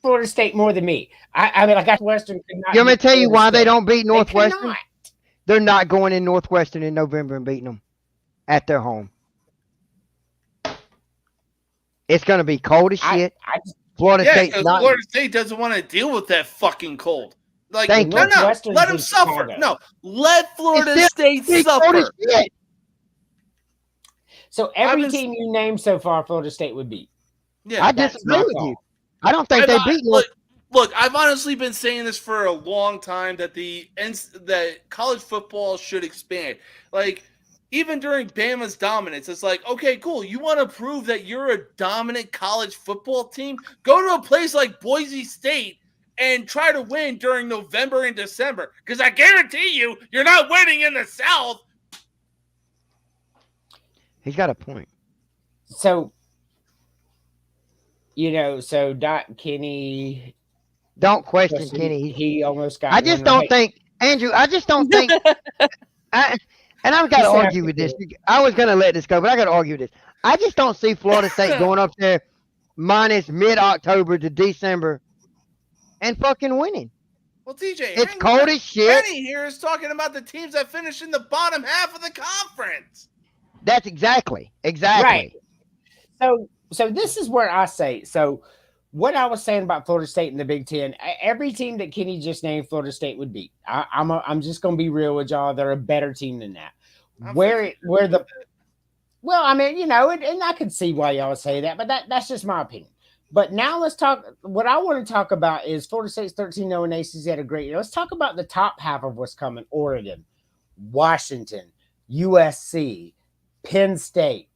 Florida State more than me. I mean, Northwestern could not. You want me to tell you beat why Florida they State. don't beat They Northwestern? cannot. They're not going in Northwestern in November and beating them at their home. It's going to be cold as shit. Florida Yeah, State's because not. Florida State doesn't want to deal with that fucking cold. Thank No, you. let them in suffer. Chicago. No, let Florida It's State It's cold as suffer. shit. So every been- team you named so far, Florida State would beat. Yeah, I that's disagree my with call. you. I don't think they beat North. Look, I've honestly been saying this for a long time that that college football should expand. Like, even during Bama's dominance, it's like, okay, cool. You want to prove that you're a dominant college football team? Go to a place like Boise State and try to win during November and December. Because I guarantee you, you're not winning in the South. He's got a point. So, so Kenny. Don't question Kenny. He almost got. I just one don't right. think, Andrew. I just don't think. And I've got to argue with this. I was going to let this go, but I got to argue with this. I just don't see Florida State going up there minus mid-October to December and fucking winning. Well, TJ, It's cold as shit. Kenny here is talking about the teams that finished in the bottom half of the conference. That's exactly. Right. So this is where I say, so what I was saying about Florida State in the Big Ten, every team that Kenny just named, Florida State would beat. I'm just going to be real with y'all. They're a better team than that. Well, I mean, and I could see why y'all say that, but that's just my opinion. But now let's talk. What I want to talk about is Florida State's 13-0 and ACC had a great year. Let's talk about the top half of what's coming: Oregon, Washington, USC, Penn State,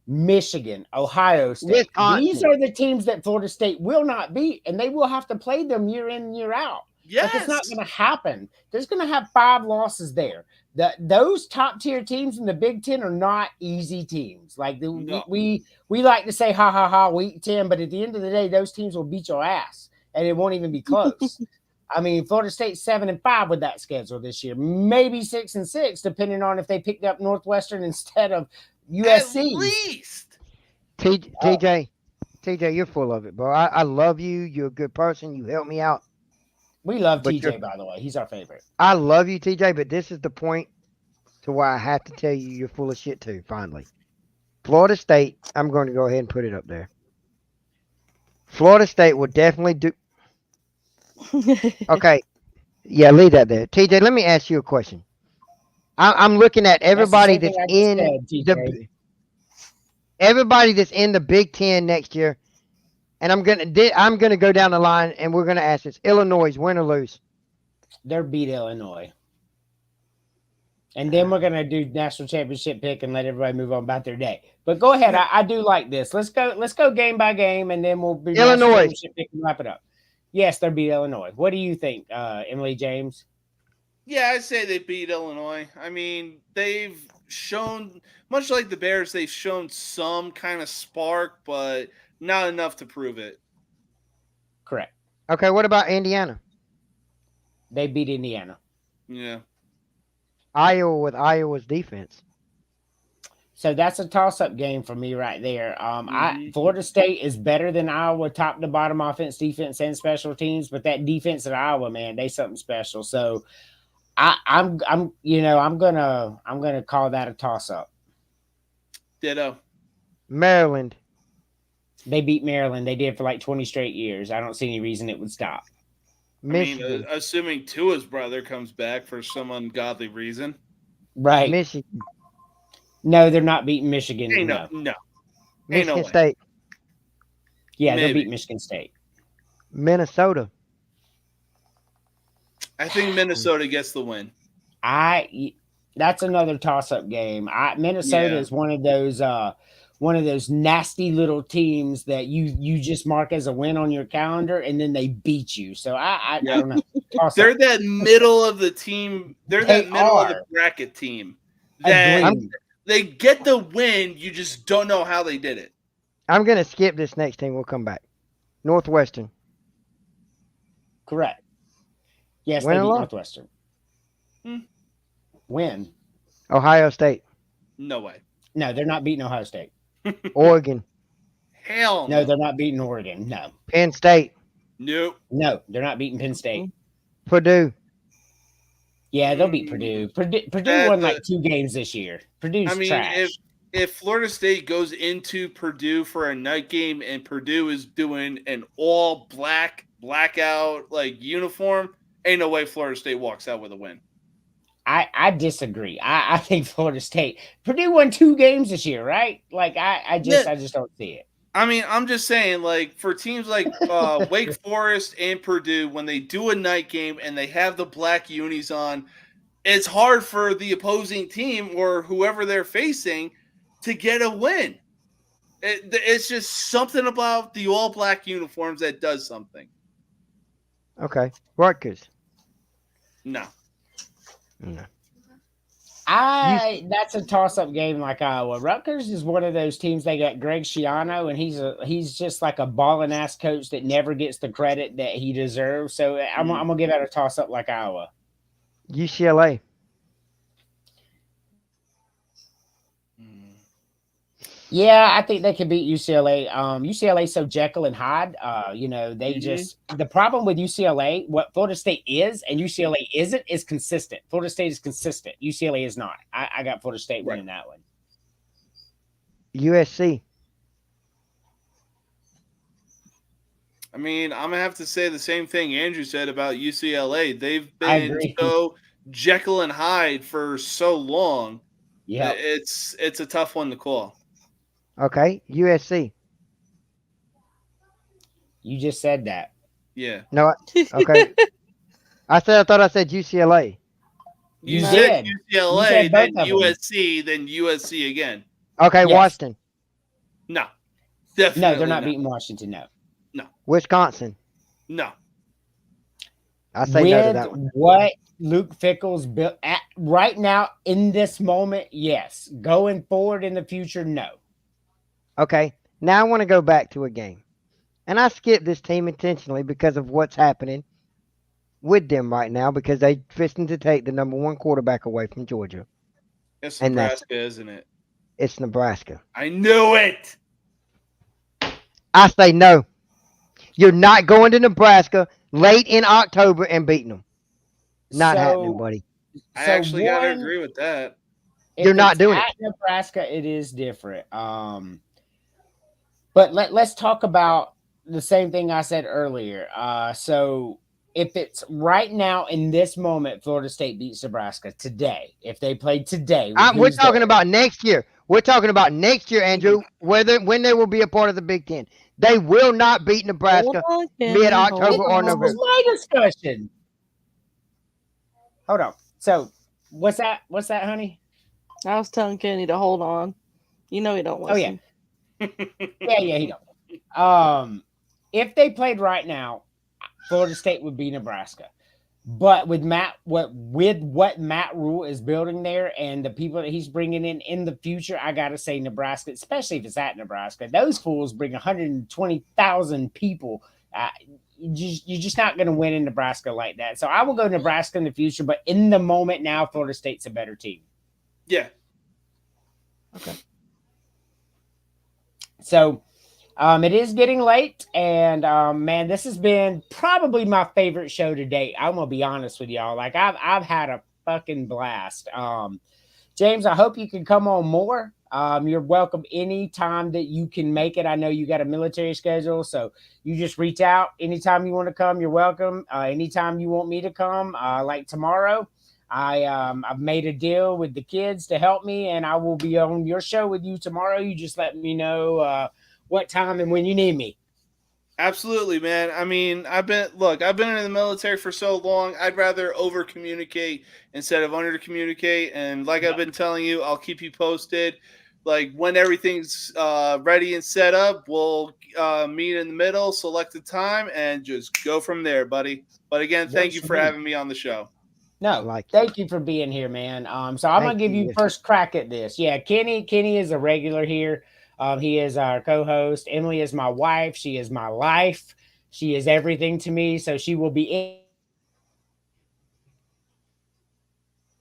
Michigan, Ohio State. Wisconsin. These are the teams that Florida State will not beat, and they will have to play them year in and year out. Yes. Like, it's not going to happen. There's going to have 5 losses there. Those top tier teams in the Big Ten are not easy teams. Like we like to say, ha ha ha, week 10, but at the end of the day, those teams will beat your ass, and it won't even be close. I mean, Florida State's 7-5 with that schedule this year, maybe 6-6, depending on if they picked up Northwestern instead of USC. At least. TJ, you're full of it, bro. I love you. You're a good person. You help me out. We love But TJ, by the way. He's our favorite. I love you, TJ, but this is the point to where I have to tell you you're full of shit too, finally. Florida State, I'm going to go ahead and put it up there. Florida State will definitely do. Okay. Yeah, leave that there. TJ, let me ask you a question. I'm looking at everybody that's everybody that's in the Big Ten next year, and I'm gonna go down the line, and we're gonna ask this: Illinois, win or lose? They're beat Illinois. And then we're gonna do national championship pick and let everybody move on about their day. But go ahead, I do like this. Let's go game by game, and then we'll be Illinois championship pick and wrap it up. Yes, they're beat Illinois. What do you think, Emily James? Yeah, I'd say they beat Illinois. I mean, they've shown, much like the Bears, they've shown some kind of spark, but not enough to prove it. Correct. Okay, what about Indiana? They beat Indiana. Yeah. Iowa with Iowa's defense. So that's a toss-up game for me right there. Florida State is better than Iowa, top to bottom, offense, defense, and special teams. But that defense at Iowa, man, they something special. So I'm gonna call that a toss-up. Ditto. Maryland. They beat Maryland. They did for like 20 straight years. I don't see any reason it would stop. Michigan. I mean, assuming Tua's brother comes back for some ungodly reason. Right. Michigan. No, they're not beating Michigan. Ain't no. no. Michigan way. State. Yeah, they'll Maybe. beat Michigan State. Minnesota. I think Minnesota gets the win. That's another toss-up game. Minnesota is one of those nasty little teams that you just mark as a win on your calendar, and then they beat you. So I don't know. Toss-up. They're that middle of the team. They're that middle of the bracket team. That Agreed. they get the win. You just don't know how they did it. I'm going to skip this next team. We'll come back. Northwestern. Correct. Yes, Win they or beat loss? Northwestern. Hmm. Win. Ohio State. No way. No, they're not beating Ohio State. Oregon. Hell No, they're not beating Oregon. No. Penn State. Nope. No, they're not beating Penn State. Purdue. Yeah, they'll beat Purdue. Purdue won like 2 games this year. Purdue's I mean, trash. if Florida State goes into Purdue for a night game and Purdue is doing an all blackout like uniform, ain't no way Florida State walks out with a win. I disagree. I think Florida State. Purdue won 2 games this year, right? Like I Yeah. just don't see it. I mean, I'm just saying, like, for teams like Wake Forest and Purdue, when they do a night game and they have the black unis on, it's hard for the opposing team or whoever they're facing to get a win. It's just something about the all black uniforms that does something. Okay. Rutgers. No. No. That's a toss-up game like Iowa. Rutgers is one of those teams. They got Greg Schiano, and he's just like a balling ass coach that never gets the credit that he deserves. So I'm gonna give that a toss-up like Iowa. UCLA. Yeah, I think they can beat UCLA. UCLA so Jekyll and Hyde. They just the problem with UCLA, what Florida State is and UCLA isn't, is consistent. Florida State is consistent. UCLA is not. I got Florida State winning that one. USC. I mean, I'm gonna have to say the same thing Andrew said about UCLA. They've I been agree. so Jekyll and Hyde for so long. Yeah, It's a tough one to call. Okay. USC. you just said that. Yeah. No. Okay. I thought I said UCLA. You You said did. UCLA, You said both then of them. USC, then USC again. Okay. Yes. Washington. No. Definitely No, they're not not. beating Washington. No. Wisconsin. No. I say no to With that one. what Luke Fickle's built at right now in this moment, yes. Going forward in the future, no. Okay. Now I want to go back to a game. And I skipped this team intentionally because of what's happening with them right now, because they fishing to take the number 1 quarterback away from Georgia. It's And that's- Nebraska, isn't it? It's Nebraska. I knew it. I say no. You're not going to Nebraska late in October and beating them. Not happening, buddy. I So actually got to one- agree with that. If You're not it's doing at Nebraska, it is different. But let's talk about the same thing I said earlier. So if it's right now in this moment, Florida State beats Nebraska today. If they played today, with We're who's talking there. about next year. We're talking about next year, Andrew, when they will be a part of the Big Ten. They will not beat Nebraska. Hold on, Kenny, mid-October hold or on. This November. was my discussion. Hold on. So what's that? What's that, honey? I was telling Kenny to hold on. You know he don't Oh, yeah. listen. Yeah, he don't. If they played right now, Florida State would be Nebraska. But with what Matt Rule is building there and the people that he's bringing in the future, I gotta say Nebraska, especially if it's at Nebraska. Those fools bring 120,000 people. You're just not going to win in Nebraska like that. So I will go Nebraska in the future, but in the moment now, Florida State's a better team. Yeah. So it is getting late, and man, this has been probably my favorite show to date. I'm gonna be honest with y'all. Like I've had a fucking blast. James, I hope you can come on more. You're welcome anytime that you can make it. I know you got a military schedule, so you just reach out anytime you want to come. You're welcome. Anytime you want me to come, like tomorrow, I've made a deal with the kids to help me, and I will be on your show with you tomorrow. You just let me know what time and when you need me. Absolutely, man. I mean, I've been in the military for so long. I'd rather over communicate instead of under communicate. And like I've been telling you, I'll keep you posted. Like when everything's ready and set up, we'll meet in the middle, select the time, and just go from there, buddy. But again, thank you for having me on the show. No, thank you for being here, man. So I'm gonna give you first crack at this. Yeah, Kenny is a regular here. He is our co-host. Emily is my wife. She is my life. She is everything to me. So she will be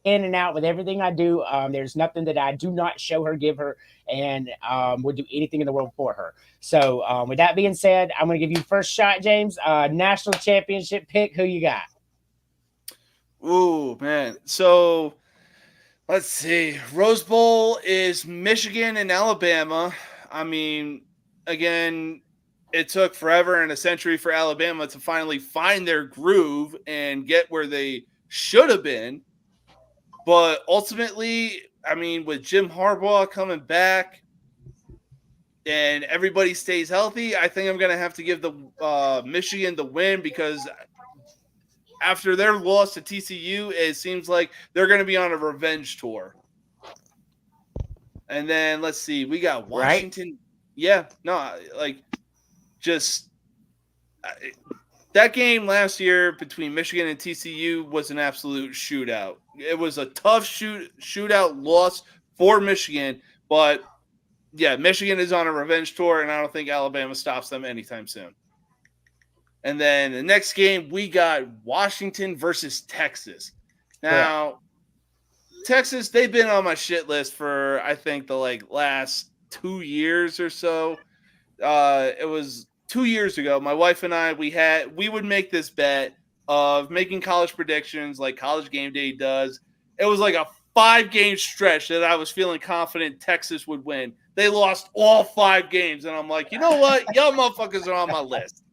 in and out with everything I do. There's nothing that I do not show her, give her, and would do anything in the world for her. So with that being said, I'm going to give you first shot, James. National championship pick. Who you got? Ooh, man. So let's see. Rose Bowl is Michigan and Alabama. I mean, again, it took forever and a century for Alabama to finally find their groove and get where they should have been. But ultimately, I mean, with Jim Harbaugh coming back and everybody stays healthy, I think I'm going to have to give the Michigan the win, because after their loss to TCU, it seems like they're going to be on a revenge tour. And then let's see, we got Washington. Right? Yeah, no, like just that game last year between Michigan and TCU was an absolute shootout. It was a tough shootout loss for Michigan, but yeah, Michigan is on a revenge tour, and I don't think Alabama stops them anytime soon. And then the next game, we got Washington versus Texas. Now, Texas, they've been on my shit list for, I think, the last 2 years or so. It was 2 years ago. My wife and I, we would make this bet of making college predictions like College Game Day does. It was like a 5-game stretch that I was feeling confident Texas would win. They lost all 5 games, and I'm like, you know what? Y'all motherfuckers are on my list.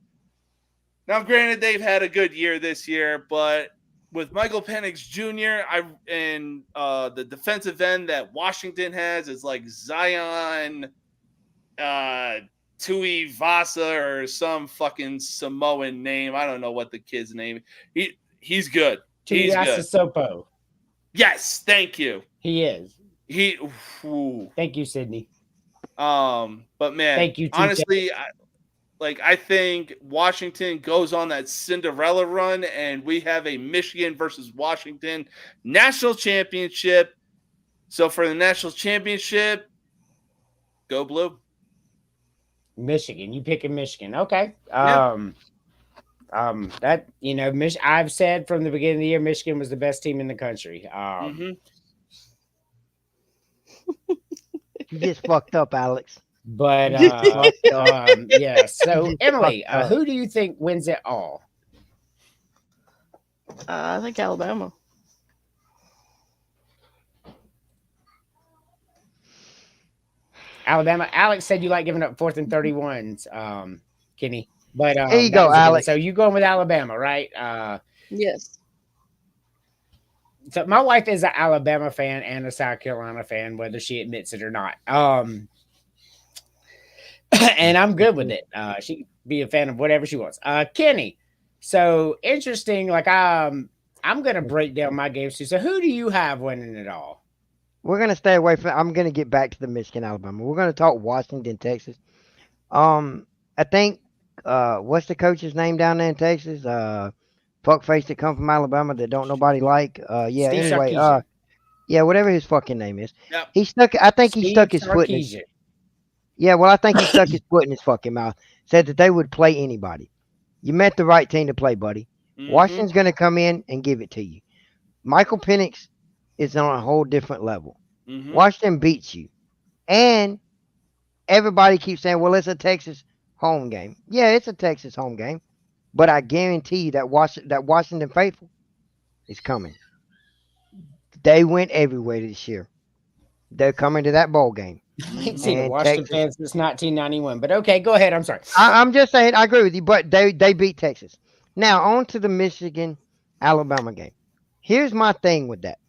Now, granted, they've had a good year this year, but with Michael Penix Jr., and the defensive end that Washington has is like Zion Tuivasa or some fucking Samoan name. I don't know what the kid's name. He's good. He's good. Sopo. Yes, thank you. He is. Thank you, Sydney. But man, thank you. Honestly, I think Washington goes on that Cinderella run, and we have a Michigan versus Washington national championship. So for the national championship, go blue. Michigan. You picking Michigan. Okay. Yeah. That, I've said from the beginning of the year, Michigan was the best team in the country. You just fucked up, Alex. But yeah. So Emily, who do you think wins it all? I think Alabama. Alabama. Alex said you like giving up 4th and 31s, Kenny. But there you go, Alex. So you going with Alabama, right? Yes. So my wife is an Alabama fan and a South Carolina fan, whether she admits it or not. And I'm good with it. She can be a fan of whatever she wants. Kenny, so interesting. I'm gonna break down my games too. So who do you have winning it all? We're gonna stay away from. I'm gonna get back to the Michigan, Alabama. We're gonna talk Washington, Texas. I think what's the coach's name down there in Texas? Fuckface that come from Alabama that don't nobody like. Yeah. Steve anyway, Sarkisian. Yeah, whatever his fucking name is. Yep. He stuck. I think he Steve stuck his foot in his. Sarkisian. Yeah, well, I think he stuck his foot in his fucking mouth. Said that they would play anybody. You met the right team to play, buddy. Mm-hmm. Washington's going to come in and give it to you. Michael Penix is on a whole different level. Mm-hmm. Washington beats you. And everybody keeps saying, well, it's a Texas home game. Yeah, it's a Texas home game. But I guarantee you that Washington faithful is coming. They went everywhere this year. They're coming to that bowl game. I ain't seen a Washington fan since 1991. But okay, go ahead. I'm sorry. I'm just saying, I agree with you, but they beat Texas. Now, on to the Michigan-Alabama game. Here's my thing with that.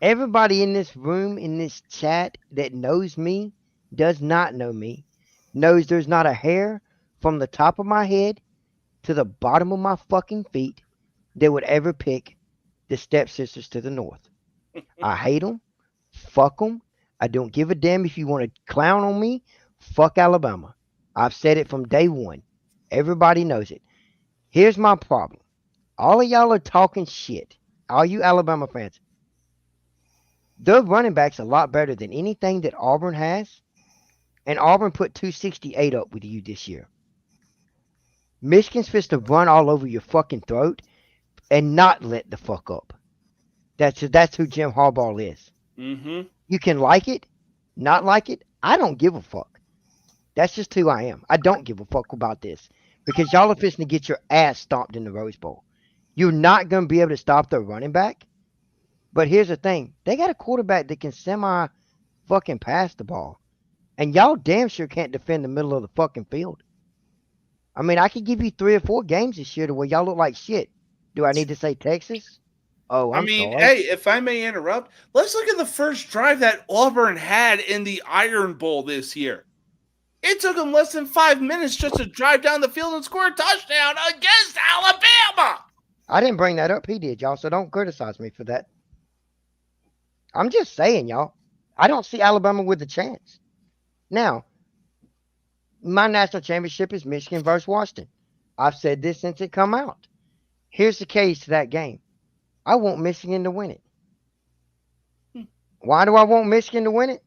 Everybody in this room, in this chat that knows me, does not know me, knows there's not a hair from the top of my head to the bottom of my fucking feet that would ever pick the stepsisters to the north. I hate them. Fuck them. I don't give a damn if you want to clown on me. Fuck Alabama. I've said it from day one. Everybody knows it. Here's my problem. All of y'all are talking shit. All you Alabama fans. Their running back's a lot better than anything that Auburn has. And Auburn put 268 up with you this year. Michigan's supposed to run all over your fucking throat and not let the fuck up. That's who Jim Harbaugh is. Mm-hmm. You can like it, not like it. I don't give a fuck. That's just who I am. I don't give a fuck about this because y'all are fixing to get your ass stomped in the Rose Bowl. You're not going to be able to stop their running back. But here's the thing. They got a quarterback that can semi-fucking pass the ball. And y'all damn sure can't defend the middle of the fucking field. I mean, I could give you 3 or 4 games this year to where y'all look like shit. Do I need to say Texas? Oh, I I'm mean, sorry. hey, if I may interrupt, let's look at the first drive that Auburn had in the Iron Bowl this year. It took them less than 5 minutes just to drive down the field and score a touchdown against Alabama. I didn't bring that up. He did, y'all. So don't criticize me for that. I'm just saying, y'all. I don't see Alabama with a chance. Now, my national championship is Michigan versus Washington. I've said this since it come out. Here's the case to that game. I want Michigan to win it. Why do I want Michigan to win it?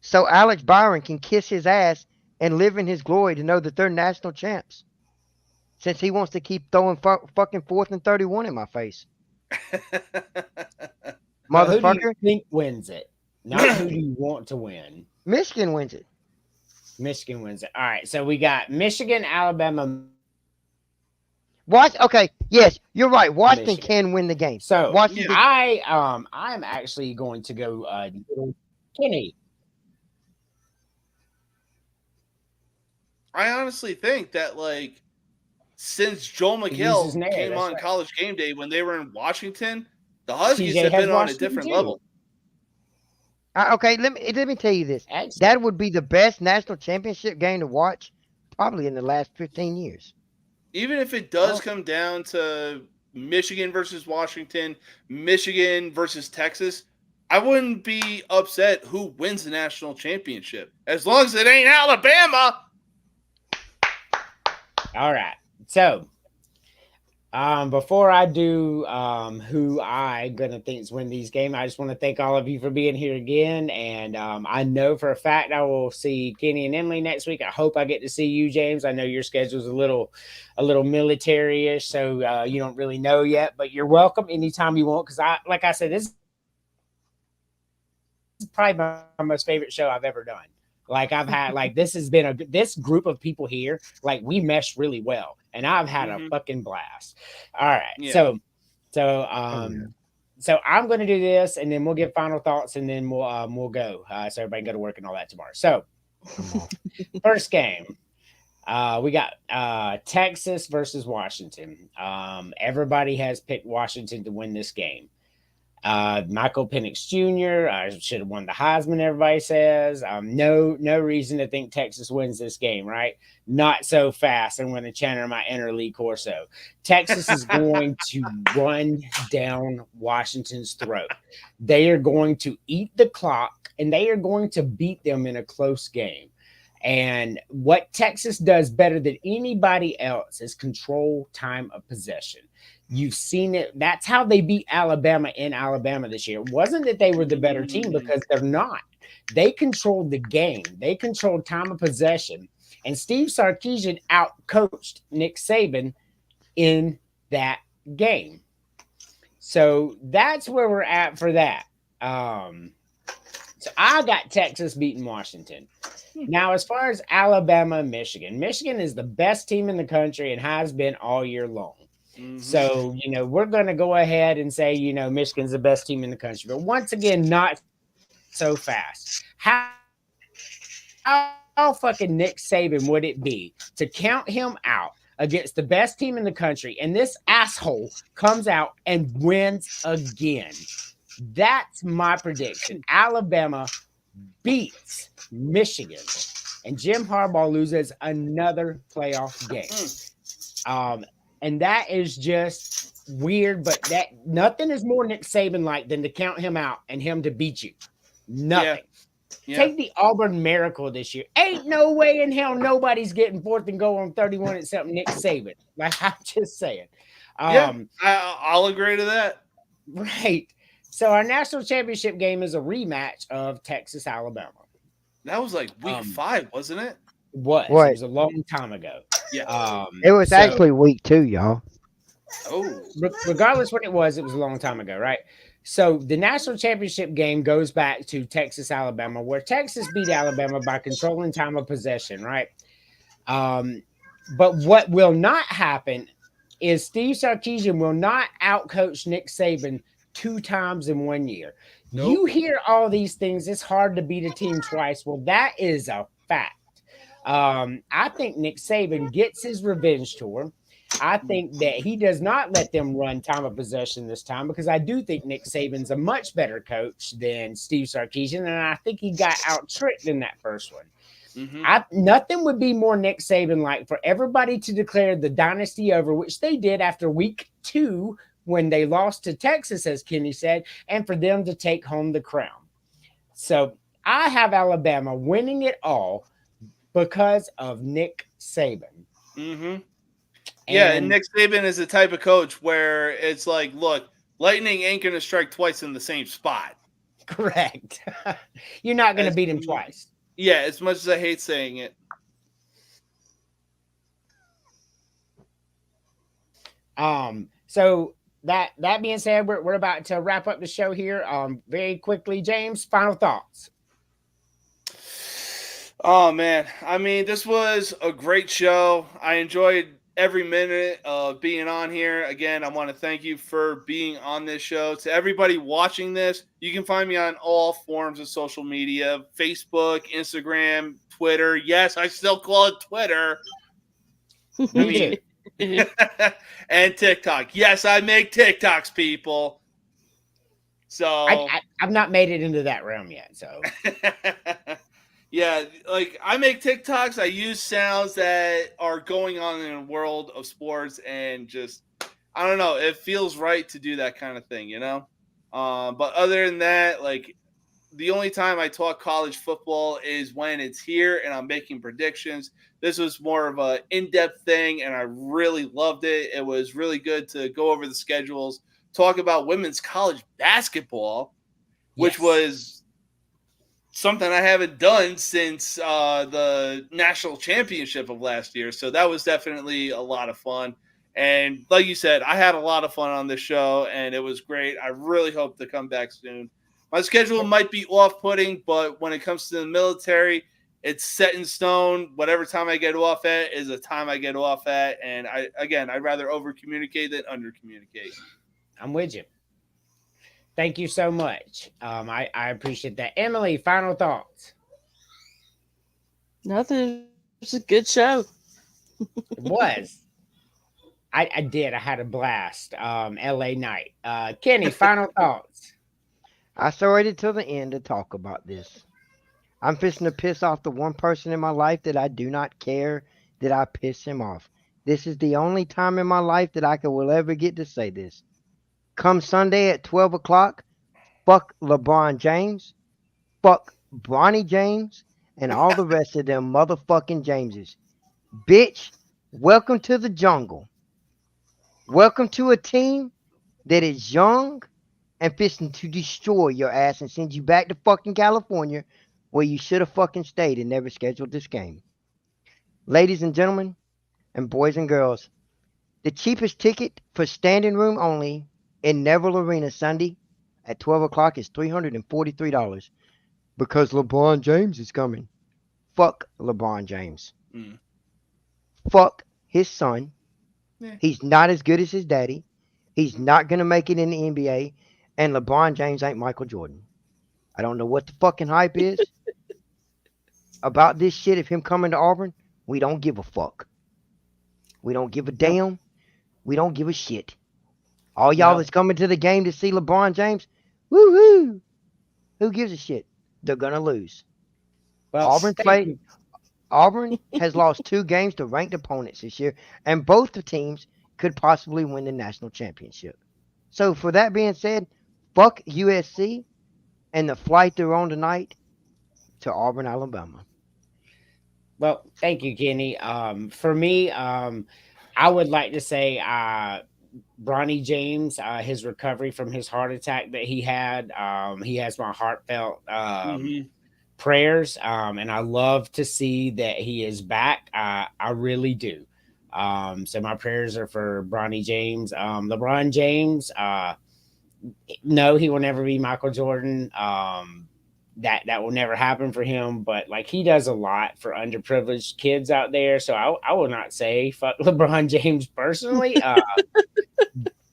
So Alex Byron can kiss his ass and live in his glory to know that they're national champs. Since he wants to keep throwing fucking 4th and 31 in my face. Well, who do Motherfucker. you think wins it? Not who do you want to win. Michigan wins it. Michigan wins it. All right, so we got Michigan, Alabama. Okay, yes, you're right. Washington Michigan. can win the game. So Washington, I'm actually going to go Kenny. I honestly think that, like, since Joel uses McHale Nair, came that's on right. College Game Day when they were in Washington, the Huskies TJ have has been on a Washington different too. level. okay, let me tell you this. Excellent. That would be the best national championship game to watch probably in the last 15 years. Even if it does come down to Michigan versus Washington, Michigan versus Texas, I wouldn't be upset who wins the national championship. As long as it ain't Alabama. All right. So, before I do who I gonna think's win these games, I just want to thank all of you for being here again. And I know for a fact I will see Kenny and Emily next week. I hope I get to see you, James. I know your schedule's a little military-ish, so you don't really know yet. But you're welcome anytime you want. Because like I said, this is probably my most favorite show I've ever done. Like I've had, like this has been this group of people here, like we mesh really well, and I've had a fucking blast. All right, Yeah. so I'm gonna do this, and then we'll give final thoughts, and then we'll go. So everybody can go to work and all that tomorrow. So first game, we got Texas versus Washington. Everybody has picked Washington to win this game. Michael Penix Jr. Should have won the Heisman, everybody says. No reason to think Texas wins this game, right? Not so fast. I'm going to channel my inner Lee Corso. Texas is going to run down Washington's throat. They are going to eat the clock, and they are going to beat them in a close game. And what Texas does better than anybody else is control time of possession. You've seen it. That's how they beat Alabama in Alabama this year. It wasn't that they were the better team, because they're not. They controlled the game. They controlled time of possession. And Steve Sarkisian outcoached Nick Saban in that game. So that's where we're at for that. So I got Texas beating Washington. Now, as far as Alabama and Michigan is the best team in the country and has been all year long. Mm-hmm. So, we're going to go ahead and say, Michigan's the best team in the country. But once again, not so fast. How fucking Nick Saban would it be to count him out against the best team in the country, and this asshole comes out and wins again? That's my prediction. Alabama beats Michigan, and Jim Harbaugh loses another playoff game. And that is just weird, but that nothing is more Nick Saban-like than to count him out and him to beat you. Nothing. Yeah. Take the Auburn Miracle this year. Ain't no way in hell nobody's getting 4th and goal on 31 except Nick Saban. Like, I'm just saying. I'll agree to that. Right. So our national championship game is a rematch of Texas, Alabama. That was like week 5, wasn't it? What? It was a long time ago. Yeah. It was actually week 2, y'all. Oh. Regardless what it was a long time ago, right? So the national championship game goes back to Texas, Alabama, where Texas beat Alabama by controlling time of possession, right? But what will not happen is Steve Sarkisian will not outcoach Nick Saban 2 times in 1 year. Nope. You hear all these things. It's hard to beat a team twice. Well, that is a fact. I think Nick Saban gets his revenge tour. I think that he does not let them run time of possession this time because I do think Nick Saban's a much better coach than Steve Sarkisian, and I think he got out-tricked in that first one. Nothing would be more Nick Saban like for everybody to declare the dynasty over, which they did after week 2 when they lost to Texas, as Kenny said, and for them to take home the crown. So I have Alabama winning it all because of Nick Saban. Yeah, and Nick Saban is the type of coach where it's like, look, lightning ain't going to strike twice in the same spot. Correct. You're not going to beat him twice. Yeah, as much as I hate saying it. So that being said, we're about to wrap up the show here. Very quickly, James, final thoughts. Oh man, I mean, this was a great show. I enjoyed every minute of being on here. Again, I want to thank you for being on this show. To everybody watching this, you can find me on all forms of social media: Facebook, Instagram, Twitter. Yes, I still call it Twitter. I mean, and TikTok. Yes, I make TikToks, people. So I've not made it into that realm yet. So yeah, like I make TikToks. I use sounds that are going on in the world of sports, and just I don't know. It feels right to do that kind of thing, you know. But other than that, like the only time I talk college football is when it's here and I'm making predictions. This was more of an in-depth thing, and I really loved it. It was really good to go over the schedules, talk about women's college basketball, which was something I haven't done since the national championship of last year. So that was definitely a lot of fun. And like you said, I had a lot of fun on this show, and it was great. I really hope to come back soon. My schedule might be off-putting, but when it comes to the military, it's set in stone. Whatever time I get off at is a time I get off at. And I'd rather over-communicate than under-communicate. I'm with you. Thank you so much. I appreciate that. Emily, final thoughts? Nothing. It's a good show. It was. I did. I had a blast. LA night. Kenny, final thoughts? I waited till the end to talk about this. I'm fixing to piss off the one person in my life that I do not care that I piss him off. This is the only time in my life that I will ever get to say this. Come Sunday at 12 o'clock, fuck LeBron James, fuck Bronny James, and all the rest of them motherfucking Jameses. Bitch, welcome to the jungle. Welcome to a team that is young and fixing to destroy your ass and send you back to fucking California where you should have fucking stayed and never scheduled this game. Ladies and gentlemen, and boys and girls, the cheapest ticket for standing room only in Neville Arena Sunday at 12 o'clock is $343 because LeBron James is coming. Fuck LeBron James. Fuck his son. He's not as good as his daddy. He's not going to make it in the NBA. And LeBron James ain't Michael Jordan. I don't know what the fucking hype is about this shit of him coming to Auburn. We don't give a fuck. We don't give a damn. We don't give a shit. All y'all that's coming to the game to see LeBron James, woo-hoo. Who gives a shit? They're going to lose. Well, Auburn has lost 2 games to ranked opponents this year, and both the teams could possibly win the national championship. So for that being said, fuck USC and the flight they're on tonight to Auburn, Alabama. Well, thank you, Kenny. For me, I would like to say Bronny James, his recovery from his heart attack that he had, he has my heartfelt prayers, and I love to see that he is back. I really do. So my prayers are for Bronny James. LeBron James, no, he will never be Michael Jordan. That will never happen for him, but like he does a lot for underprivileged kids out there. So I will not say fuck LeBron James personally.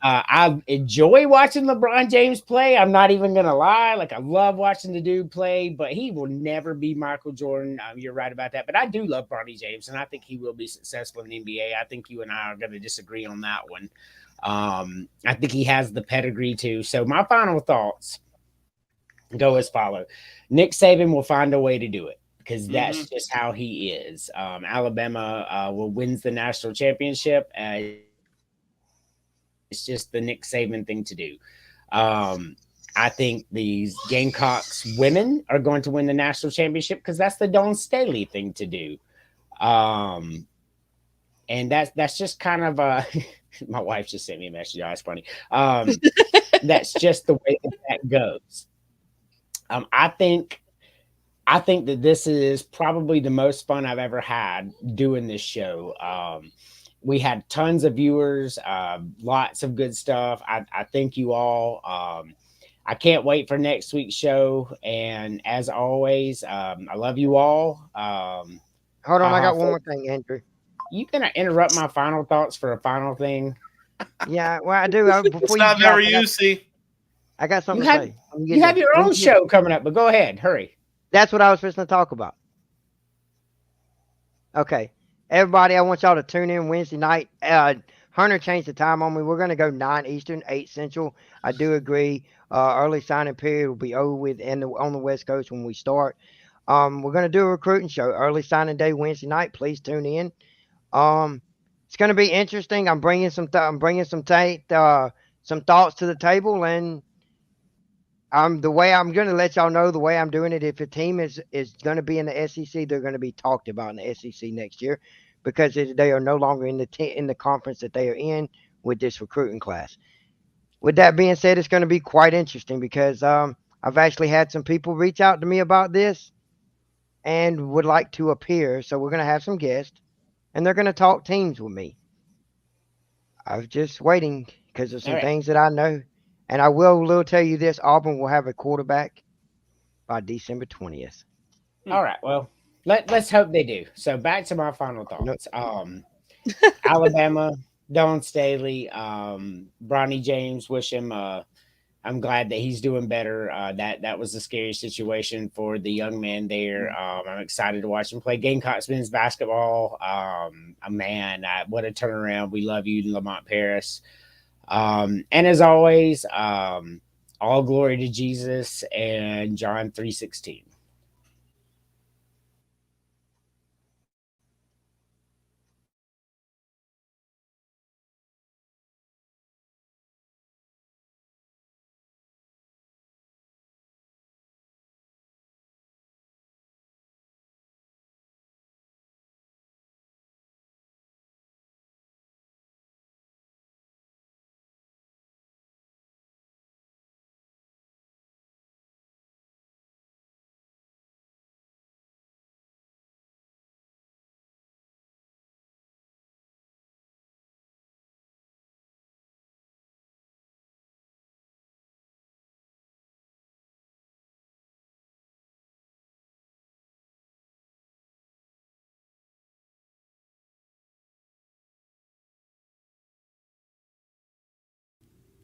I enjoy watching LeBron James play. I'm not even gonna lie. Like I love watching the dude play, but he will never be Michael Jordan. You're right about that. But I do love Bronny James, and I think he will be successful in the NBA. I think you and I are going to disagree on that one. I think he has the pedigree too. So my final thoughts go as follow. Nick Saban will find a way to do it because that's just how he is. Alabama will wins the national championship. It's just the Nick Saban thing to do. I think these Gamecocks women are going to win the national championship because that's the Dawn Staley thing to do. And that's just kind of my wife just sent me a message. Oh, that's funny. That's just the way that goes. I think that this is probably the most fun I've ever had doing this show. We had tons of viewers, lots of good stuff. I thank you all. I can't wait for next week's show. And as always, I love you all. Hold on, I got one more thing, Andrew. You gonna interrupt my final thoughts for a final thing? Yeah, well, I do. It's not very easy. I got something to say. You have your own show coming up, but go ahead, hurry. That's what I was supposed to talk about. Okay. Everybody, I want y'all to tune in Wednesday night. Hunter changed the time on me. We're going to go 9 Eastern, 8 Central. I do agree. Early signing period will be over with on the West Coast when we start. We're going to do a recruiting show. Early signing day Wednesday night. Please tune in. It's going to be interesting. I'm bringing some thoughts to the table, and the way I'm going to let y'all know the way I'm doing it. If a team is going to be in the SEC, they're going to be talked about in the SEC next year because they are no longer in the conference that they are in with this recruiting class. With that being said, it's going to be quite interesting because I've actually had some people reach out to me about this and would like to appear. So we're going to have some guests, and they're going to talk teams with me. I'm just waiting because there's some things that I know. And I will tell you this, Auburn will have a quarterback by December 20th. All right. Well, let's hope they do. So back to my final thoughts. Alabama, Dawn Staley, Bronny James, wish him I'm glad that he's doing better. That was a scary situation for the young man there. I'm excited to watch him play Gamecocks men's basketball. Man, what a turnaround. We love you, Lamont Paris. And as always, all glory to Jesus and John 3:16.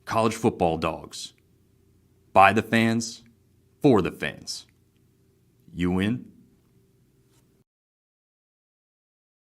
College Football Dogs. By the fans, for the fans. You win,